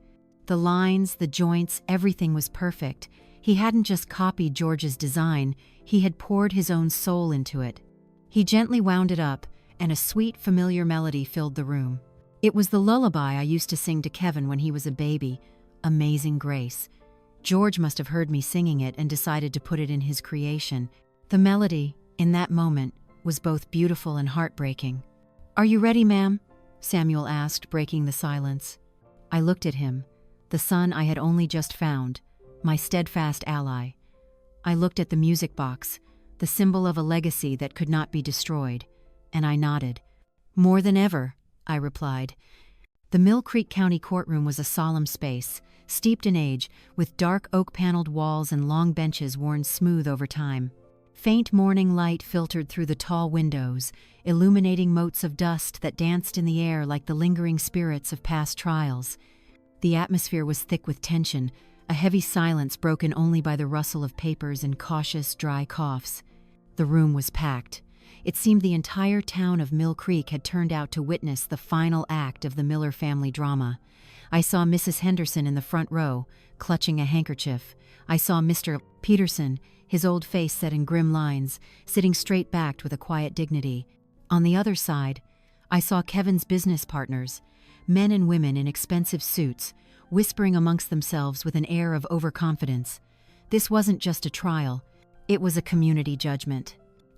The lines, the joints, everything was perfect. He hadn't just copied George's design, he had poured his own soul into it. He gently wound it up, and a sweet, familiar melody filled the room. It was the lullaby I used to sing to Kevin when he was a baby, Amazing Grace. George must have heard me singing it and decided to put it in his creation. The melody, in that moment, was both beautiful and heartbreaking. "Are you ready, ma'am?" Samuel asked, breaking the silence. I looked at him, the son I had only just found, my steadfast ally. I looked at the music box, the symbol of a legacy that could not be destroyed, and I nodded. "More than ever," I replied. The Mill Creek County courtroom was a solemn space, steeped in age, with dark oak-paneled walls and long benches worn smooth over time. Faint morning light filtered through the tall windows, illuminating motes of dust that danced in the air like the lingering spirits of past trials. The atmosphere was thick with tension, a heavy silence broken only by the rustle of papers and cautious, dry coughs. The room was packed. It seemed the entire town of Mill Creek had turned out to witness the final act of the Miller family drama. I saw Mrs. Henderson in the front row, clutching a handkerchief. I saw Mr. Peterson, his old face set in grim lines, sitting straight-backed with a quiet dignity. On the other side, I saw Kevin's business partners, men and women in expensive suits, whispering amongst themselves with an air of overconfidence. This wasn't just a trial, it was a community judgment.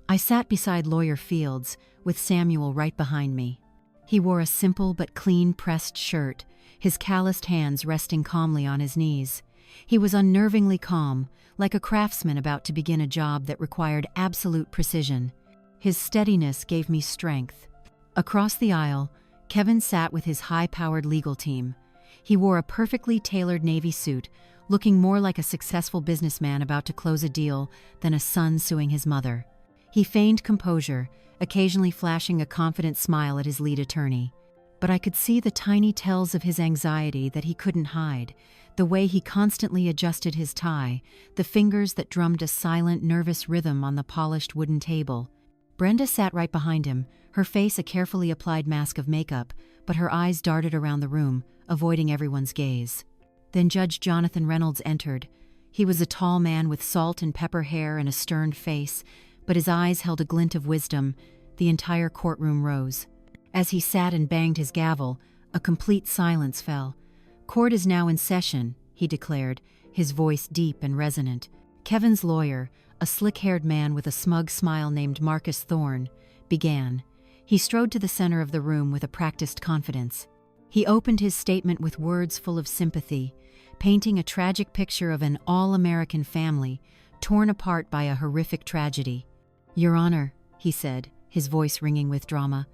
I sat beside Lawyer Fields, with Samuel right behind me. He wore a simple but clean pressed shirt, his calloused hands resting calmly on his knees. He was unnervingly calm, like a craftsman about to begin a job that required absolute precision. His steadiness gave me strength. Across the aisle, Kevin sat with his high-powered legal team. He wore a perfectly tailored navy suit, looking more like a successful businessman about to close a deal than a son suing his mother. He feigned composure, occasionally flashing a confident smile at his lead attorney. But I could see the tiny tells of his anxiety that he couldn't hide, the way he constantly adjusted his tie, the fingers that drummed a silent, nervous rhythm on the polished wooden table. Brenda sat right behind him, her face a carefully applied mask of makeup, but her eyes darted around the room, avoiding everyone's gaze. Then Judge Jonathan Reynolds entered. He was a tall man with salt and pepper hair and a stern face, but his eyes held a glint of wisdom. The entire courtroom rose. As he sat and banged his gavel, a complete silence fell. "Court is now in session," he declared, his voice deep and resonant. Kevin's lawyer, a slick-haired man with a smug smile named Marcus Thorne, began. He strode to the center of the room with a practiced confidence. He opened his statement with words full of sympathy, painting a tragic picture of an all-American family, torn apart by a horrific tragedy. "Your Honor," he said, his voice ringing with drama,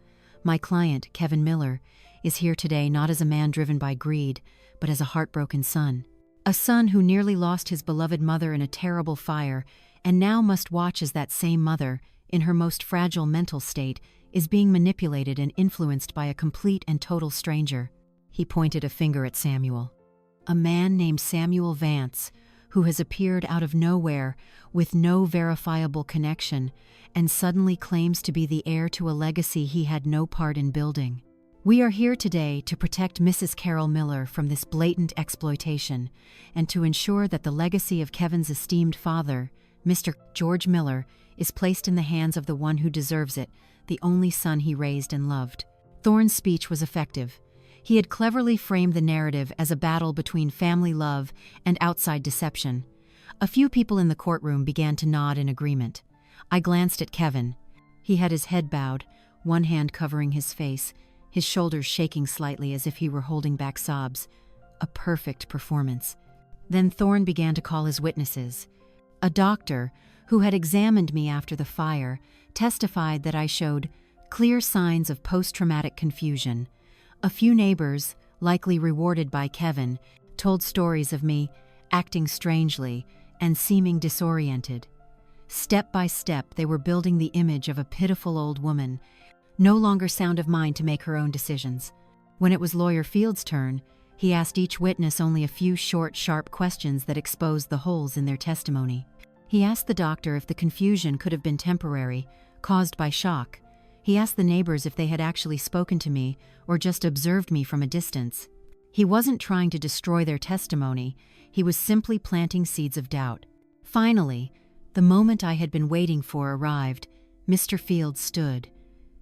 "my client, Kevin Miller, is here today not as a man driven by greed, but as a heartbroken son. A son who nearly lost his beloved mother in a terrible fire, and now must watch as that same mother, in her most fragile mental state, is being manipulated and influenced by a complete and total stranger." He pointed a finger at Samuel. "A man named Samuel Vance, who has appeared out of nowhere with no verifiable connection, and suddenly claims to be the heir to a legacy he had no part in building. We are here today to protect Mrs. Carol Miller from this blatant exploitation, and to ensure that the legacy of Kevin's esteemed father, Mr. George Miller, is placed in the hands of the one who deserves it, the only son he raised and loved." Thorne's speech was effective. He had cleverly framed the narrative as a battle between family love and outside deception. A few people in the courtroom began to nod in agreement. I glanced at Kevin. He had his head bowed, one hand covering his face, his shoulders shaking slightly as if he were holding back sobs. A perfect performance. Then Thorne began to call his witnesses. A doctor, who had examined me after the fire, testified that I showed clear signs of post-traumatic confusion. A few neighbors, likely rewarded by Kevin, told stories of me acting strangely and seeming disoriented. Step by step, they were building the image of a pitiful old woman, no longer sound of mind to make her own decisions. When it was Lawyer Fields' turn, he asked each witness only a few short, sharp questions that exposed the holes in their testimony. He asked the doctor if the confusion could have been temporary, caused by shock. He asked the neighbors if they had actually spoken to me or just observed me from a distance. He wasn't trying to destroy their testimony, he was simply planting seeds of doubt. Finally, the moment I had been waiting for arrived. Mr. Fields stood.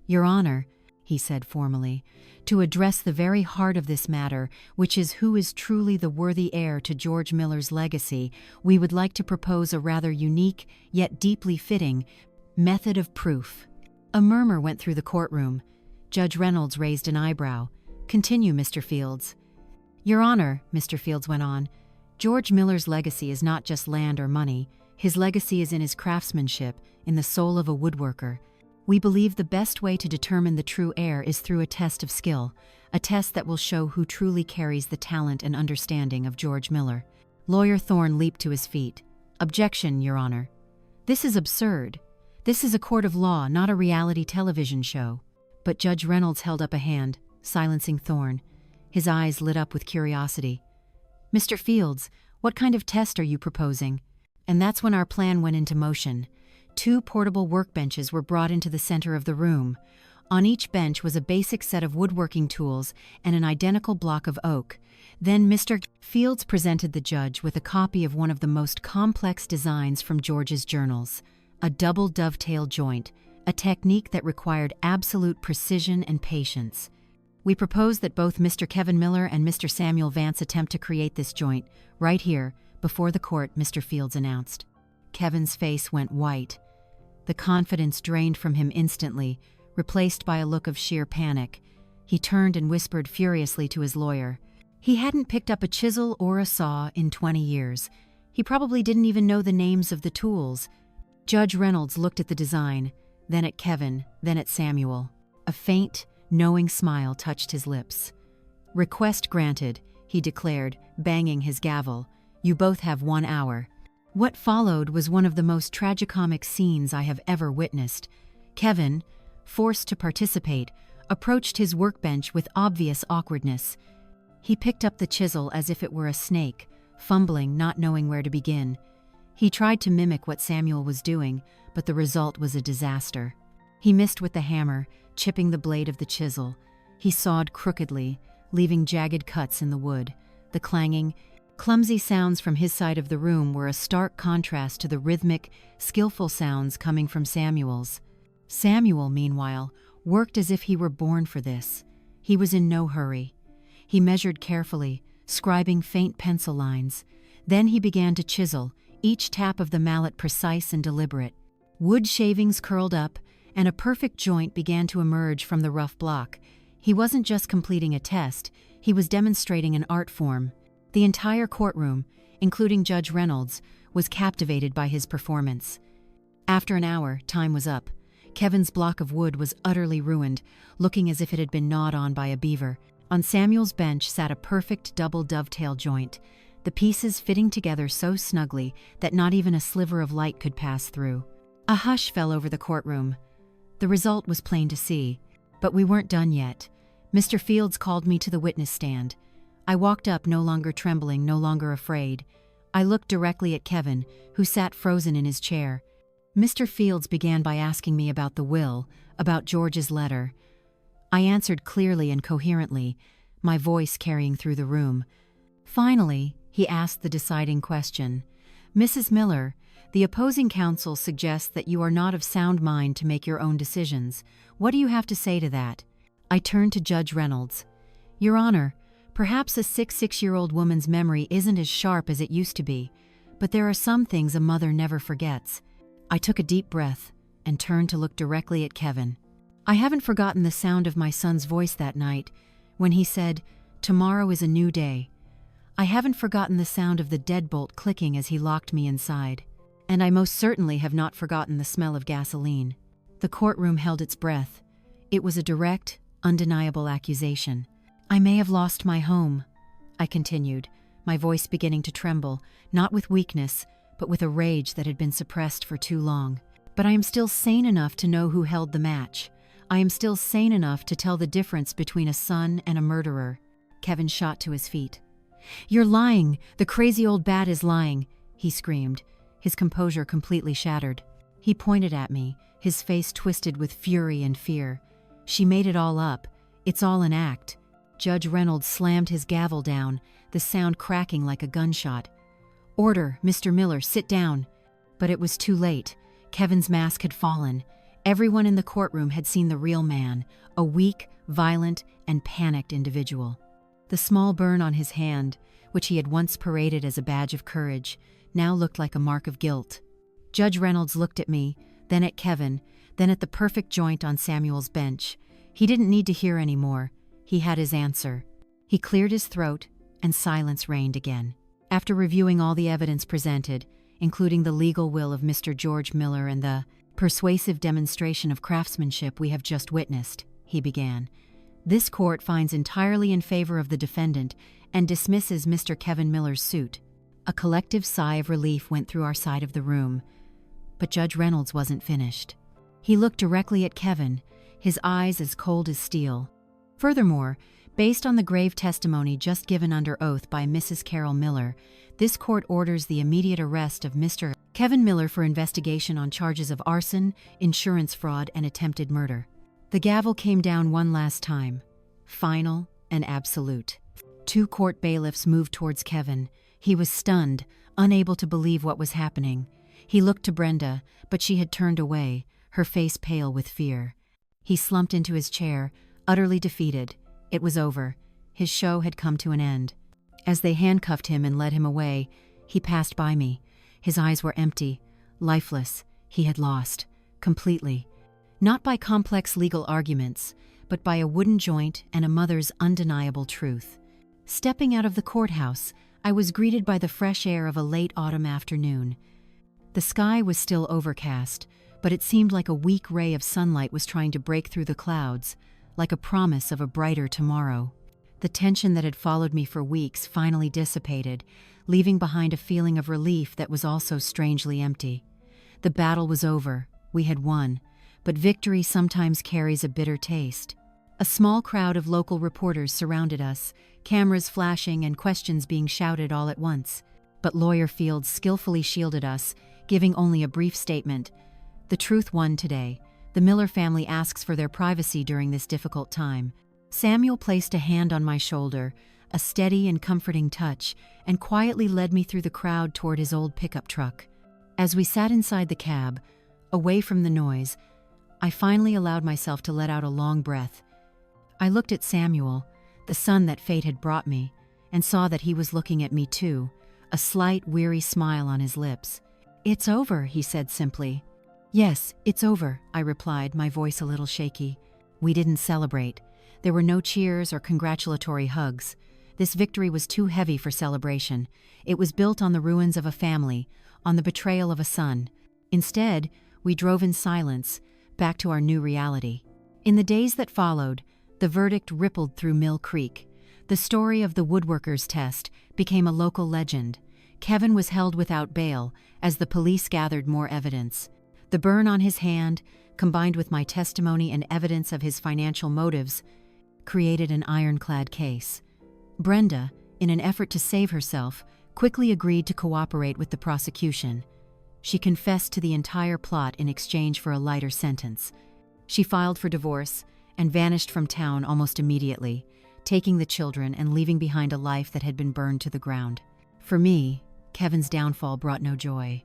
Your Honor, he said formally, to address the very heart of this matter, which is who is truly the worthy heir to George Miller's legacy, we would like to propose a rather unique, yet deeply fitting, method of proof. A murmur went through the courtroom. Judge Reynolds raised an eyebrow. Continue, Mr. Fields. Your Honor, Mr. Fields went on, George Miller's legacy is not just land or money. His legacy is in his craftsmanship, in the soul of a woodworker. We believe the best way to determine the true heir is through a test of skill, a test that will show who truly carries the talent and understanding of George Miller. Lawyer Thorne leaped to his feet. Objection, Your Honor. This is absurd. This is a court of law, not a reality television show. But Judge Reynolds held up a hand, silencing Thorne. His eyes lit up with curiosity. Mr. Fields, what kind of test are you proposing? And that's when our plan went into motion. 2 portable workbenches were brought into the center of the room. On each bench was a basic set of woodworking tools and an identical block of oak. Then Mr. Fields presented the judge with a copy of one of the most complex designs from George's journals, a double dovetail joint, a technique that required absolute precision and patience. We propose that both Mr. Kevin Miller and Mr. Samuel Vance attempt to create this joint, right here, before the court, Mr. Fields announced. Kevin's face went white. The confidence drained from him instantly, replaced by a look of sheer panic. He turned and whispered furiously to his lawyer. He hadn't picked up a chisel or a saw in 20 years. He probably didn't even know the names of the tools. Judge Reynolds looked at the design, then at Kevin, then at Samuel. A faint, knowing smile touched his lips. Request granted, he declared, banging his gavel. You both have 1 hour. What followed was one of the most tragicomic scenes I have ever witnessed. Kevin, forced to participate, approached his workbench with obvious awkwardness. He picked up the chisel as if it were a snake, fumbling, not knowing where to begin. He tried to mimic what Samuel was doing, but the result was a disaster. He missed with the hammer, chipping the blade of the chisel. He sawed crookedly, leaving jagged cuts in the wood. The clanging, clumsy sounds from his side of the room were a stark contrast to the rhythmic, skillful sounds coming from Samuel's. Samuel, meanwhile, worked as if he were born for this. He was in no hurry. He measured carefully, scribing faint pencil lines. Then he began to chisel, each tap of the mallet precise and deliberate. Wood shavings curled up, and a perfect joint began to emerge from the rough block. He wasn't just completing a test, he was demonstrating an art form. The entire courtroom, including Judge Reynolds, was captivated by his performance. After an hour, time was up. Kevin's block of wood was utterly ruined, looking as if it had been gnawed on by a beaver. On Samuel's bench sat a perfect double dovetail joint, the pieces fitting together so snugly that not even a sliver of light could pass through. A hush fell over the courtroom. The result was plain to see, but we weren't done yet. Mr. Fields called me to the witness stand. I walked up, no longer trembling, no longer afraid. I looked directly at Kevin, who sat frozen in his chair. Mr. Fields began by asking me about the will, about George's letter. I answered clearly and coherently, my voice carrying through the room. Finally, he asked the deciding question. Mrs. Miller, the opposing counsel suggests that you are not of sound mind to make your own decisions. What do you have to say to that? I turned to Judge Reynolds. Your Honor, perhaps a 6-year-old woman's memory isn't as sharp as it used to be, but there are some things a mother never forgets. I took a deep breath and turned to look directly at Kevin. I haven't forgotten the sound of my son's voice that night when he said, "Tomorrow is a new day." I haven't forgotten the sound of the deadbolt clicking as he locked me inside. And I most certainly have not forgotten the smell of gasoline. The courtroom held its breath. It was a direct, undeniable accusation. I may have lost my home, I continued, my voice beginning to tremble, not with weakness, but with a rage that had been suppressed for too long. But I am still sane enough to know who held the match. I am still sane enough to tell the difference between a son and a murderer. Kevin shot to his feet. "You're lying! The crazy old bat is lying!" he screamed, his composure completely shattered. He pointed at me, his face twisted with fury and fear. "She made it all up. It's all an act." Judge Reynolds slammed his gavel down, the sound cracking like a gunshot. "Order, Mr. Miller, sit down." But it was too late. Kevin's mask had fallen. Everyone in the courtroom had seen the real man, a weak, violent, and panicked individual. The small burn on his hand, which he had once paraded as a badge of courage, now looked like a mark of guilt. Judge Reynolds looked at me, then at Kevin, then at the perfect joint on Samuel's bench. He didn't need to hear any more. He had his answer. He cleared his throat, and silence reigned again. After reviewing all the evidence presented, including the legal will of Mr. George Miller and the persuasive demonstration of craftsmanship we have just witnessed, he began, this court finds entirely in favor of the defendant and dismisses Mr. Kevin Miller's suit. A collective sigh of relief went through our side of the room, but Judge Reynolds wasn't finished. He looked directly at Kevin, his eyes as cold as steel. Furthermore, based on the grave testimony just given under oath by Mrs. Carol Miller, this court orders the immediate arrest of Mr. Kevin Miller for investigation on charges of arson, insurance fraud, and attempted murder. The gavel came down one last time, final and absolute. 2 court bailiffs moved towards Kevin. He was stunned, unable to believe what was happening. He looked to Brenda, but she had turned away, her face pale with fear. He slumped into his chair, utterly defeated. It was over. His show had come to an end. As they handcuffed him and led him away, he passed by me. His eyes were empty, lifeless. He had lost, completely. Not by complex legal arguments, but by a wooden joint and a mother's undeniable truth. Stepping out of the courthouse, I was greeted by the fresh air of a late autumn afternoon. The sky was still overcast, but it seemed like a weak ray of sunlight was trying to break through the clouds, like a promise of a brighter tomorrow. The tension that had followed me for weeks finally dissipated, leaving behind a feeling of relief that was also strangely empty. The battle was over. We had won. But victory sometimes carries a bitter taste. A small crowd of local reporters surrounded us, cameras flashing and questions being shouted all at once. But Lawyer Fields skillfully shielded us, giving only a brief statement. The truth won today. The Miller family asks for their privacy during this difficult time. Samuel placed a hand on my shoulder, a steady and comforting touch, and quietly led me through the crowd toward his old pickup truck. As we sat inside the cab, away from the noise, I finally allowed myself to let out a long breath. I looked at Samuel, the son that fate had brought me, and saw that he was looking at me too, a slight, weary smile on his lips. "It's over," he said simply. "Yes, it's over," I replied, my voice a little shaky. We didn't celebrate. There were no cheers or congratulatory hugs. This victory was too heavy for celebration. It was built on the ruins of a family, on the betrayal of a son. Instead, we drove in silence, back to our new reality. In the days that followed, the verdict rippled through Mill Creek. The story of the woodworker's test became a local legend. Kevin was held without bail as the police gathered more evidence. The burn on his hand, combined with my testimony and evidence of his financial motives, created an ironclad case. Brenda, in an effort to save herself, quickly agreed to cooperate with the prosecution. She confessed to the entire plot in exchange for a lighter sentence. She filed for divorce and vanished from town almost immediately, taking the children and leaving behind a life that had been burned to the ground. For me, Kevin's downfall brought no joy.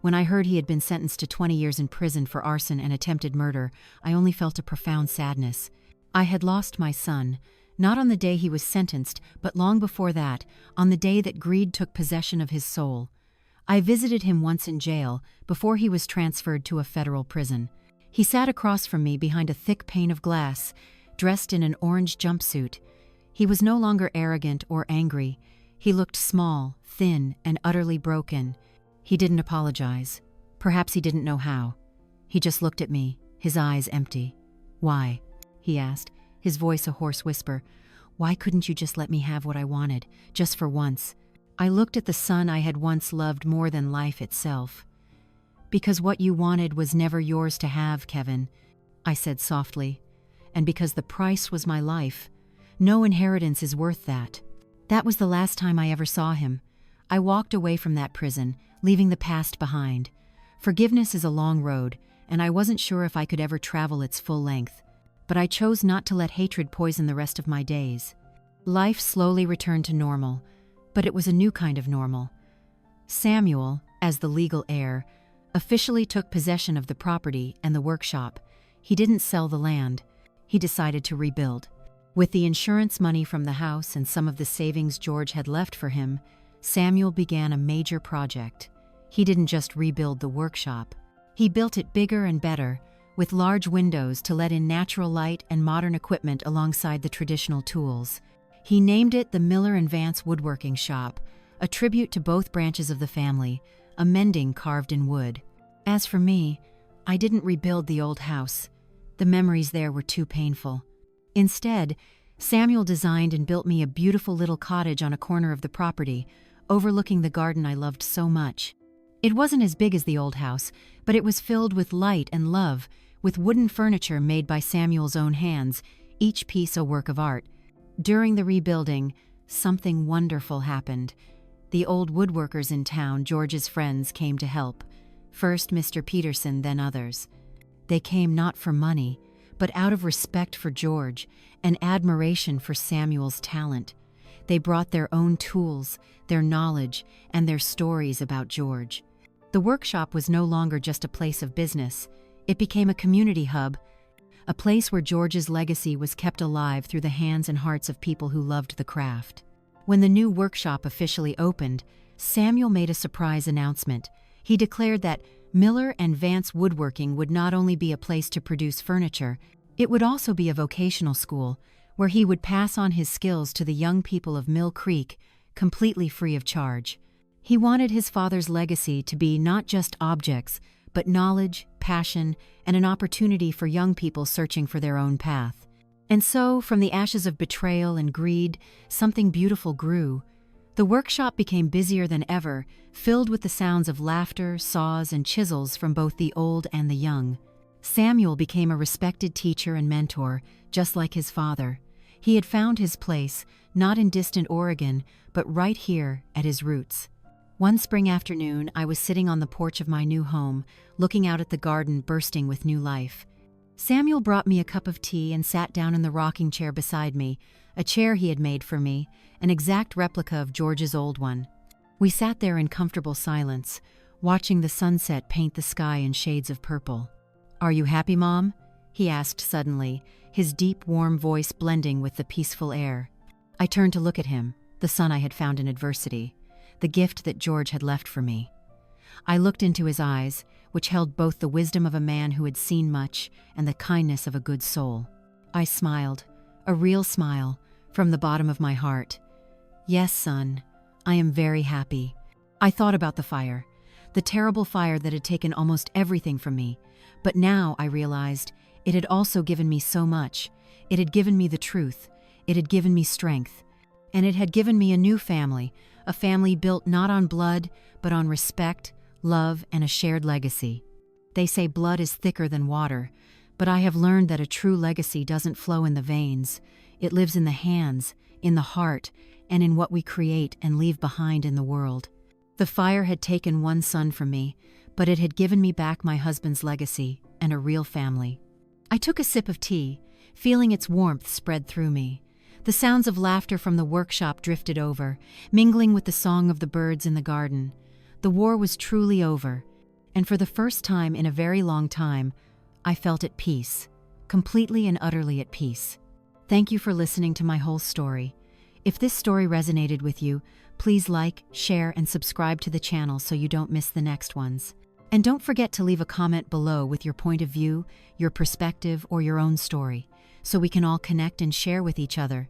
When I heard he had been sentenced to 20 years in prison for arson and attempted murder, I only felt a profound sadness. I had lost my son, not on the day he was sentenced, but long before that, on the day that greed took possession of his soul. I visited him once in jail, before he was transferred to a federal prison. He sat across from me behind a thick pane of glass, dressed in an orange jumpsuit. He was no longer arrogant or angry. He looked small, thin, and utterly broken. He didn't apologize. Perhaps he didn't know how. He just looked at me, his eyes empty. "Why?" he asked, his voice a hoarse whisper. "Why couldn't you just let me have what I wanted, just for once?" I looked at the son I had once loved more than life itself. "Because what you wanted was never yours to have, Kevin," I said softly. "And because the price was my life. No inheritance is worth that." That was the last time I ever saw him. I walked away from that prison, leaving the past behind. Forgiveness is a long road, and I wasn't sure if I could ever travel its full length. But I chose not to let hatred poison the rest of my days. Life slowly returned to normal, but it was a new kind of normal. Samuel, as the legal heir, officially took possession of the property and the workshop. He didn't sell the land. He decided to rebuild. With the insurance money from the house and some of the savings George had left for him, Samuel began a major project. He didn't just rebuild the workshop. He built it bigger and better, with large windows to let in natural light and modern equipment alongside the traditional tools. He named it the Miller and Vance Woodworking Shop, a tribute to both branches of the family, a mending carved in wood. As for me, I didn't rebuild the old house. The memories there were too painful. Instead, Samuel designed and built me a beautiful little cottage on a corner of the property, overlooking the garden I loved so much. It wasn't as big as the old house, but it was filled with light and love, with wooden furniture made by Samuel's own hands, each piece a work of art. During the rebuilding, something wonderful happened. The old woodworkers in town, George's friends, came to help. First Mr. Peterson, then others. They came not for money, but out of respect for George and admiration for Samuel's talent. They brought their own tools, their knowledge, and their stories about George. The workshop was no longer just a place of business. It became a community hub, a place where George's legacy was kept alive through the hands and hearts of people who loved the craft. When the new workshop officially opened, Samuel made a surprise announcement. He declared that Miller and Vance Woodworking would not only be a place to produce furniture, it would also be a vocational school where he would pass on his skills to the young people of Mill Creek, completely free of charge. He wanted his father's legacy to be not just objects, but knowledge, passion, and an opportunity for young people searching for their own path. And so, from the ashes of betrayal and greed, something beautiful grew. The workshop became busier than ever, filled with the sounds of laughter, saws, and chisels from both the old and the young. Samuel became a respected teacher and mentor, just like his father. He had found his place, not in distant Oregon, but right here at his roots. One spring afternoon, I was sitting on the porch of my new home, looking out at the garden bursting with new life. Samuel brought me a cup of tea and sat down in the rocking chair beside me, a chair he had made for me, an exact replica of George's old one. We sat there in comfortable silence, watching the sunset paint the sky in shades of purple. "Are you happy, Mom?" he asked suddenly, his deep, warm voice blending with the peaceful air. I turned to look at him, the son I had found in adversity, the gift that George had left for me. I looked into his eyes, which held both the wisdom of a man who had seen much and the kindness of a good soul. I smiled, a real smile, from the bottom of my heart. "Yes, son, I am very happy." I thought about the fire, the terrible fire that had taken almost everything from me, but now I realized it had also given me so much. It had given me the truth, it had given me strength, and it had given me a new family, a family built not on blood, but on respect, love, and a shared legacy. They say blood is thicker than water, but I have learned that a true legacy doesn't flow in the veins. It lives in the hands, in the heart, and in what we create and leave behind in the world. The fire had taken one son from me, but it had given me back my husband's legacy and a real family. I took a sip of tea, feeling its warmth spread through me. The sounds of laughter from the workshop drifted over, mingling with the song of the birds in the garden. The war was truly over, and for the first time in a very long time, I felt at peace, completely and utterly at peace. Thank you for listening to my whole story. If this story resonated with you, please like, share, and subscribe to the channel so you don't miss the next ones. And don't forget to leave a comment below with your point of view, your perspective, or your own story, so we can all connect and share with each other.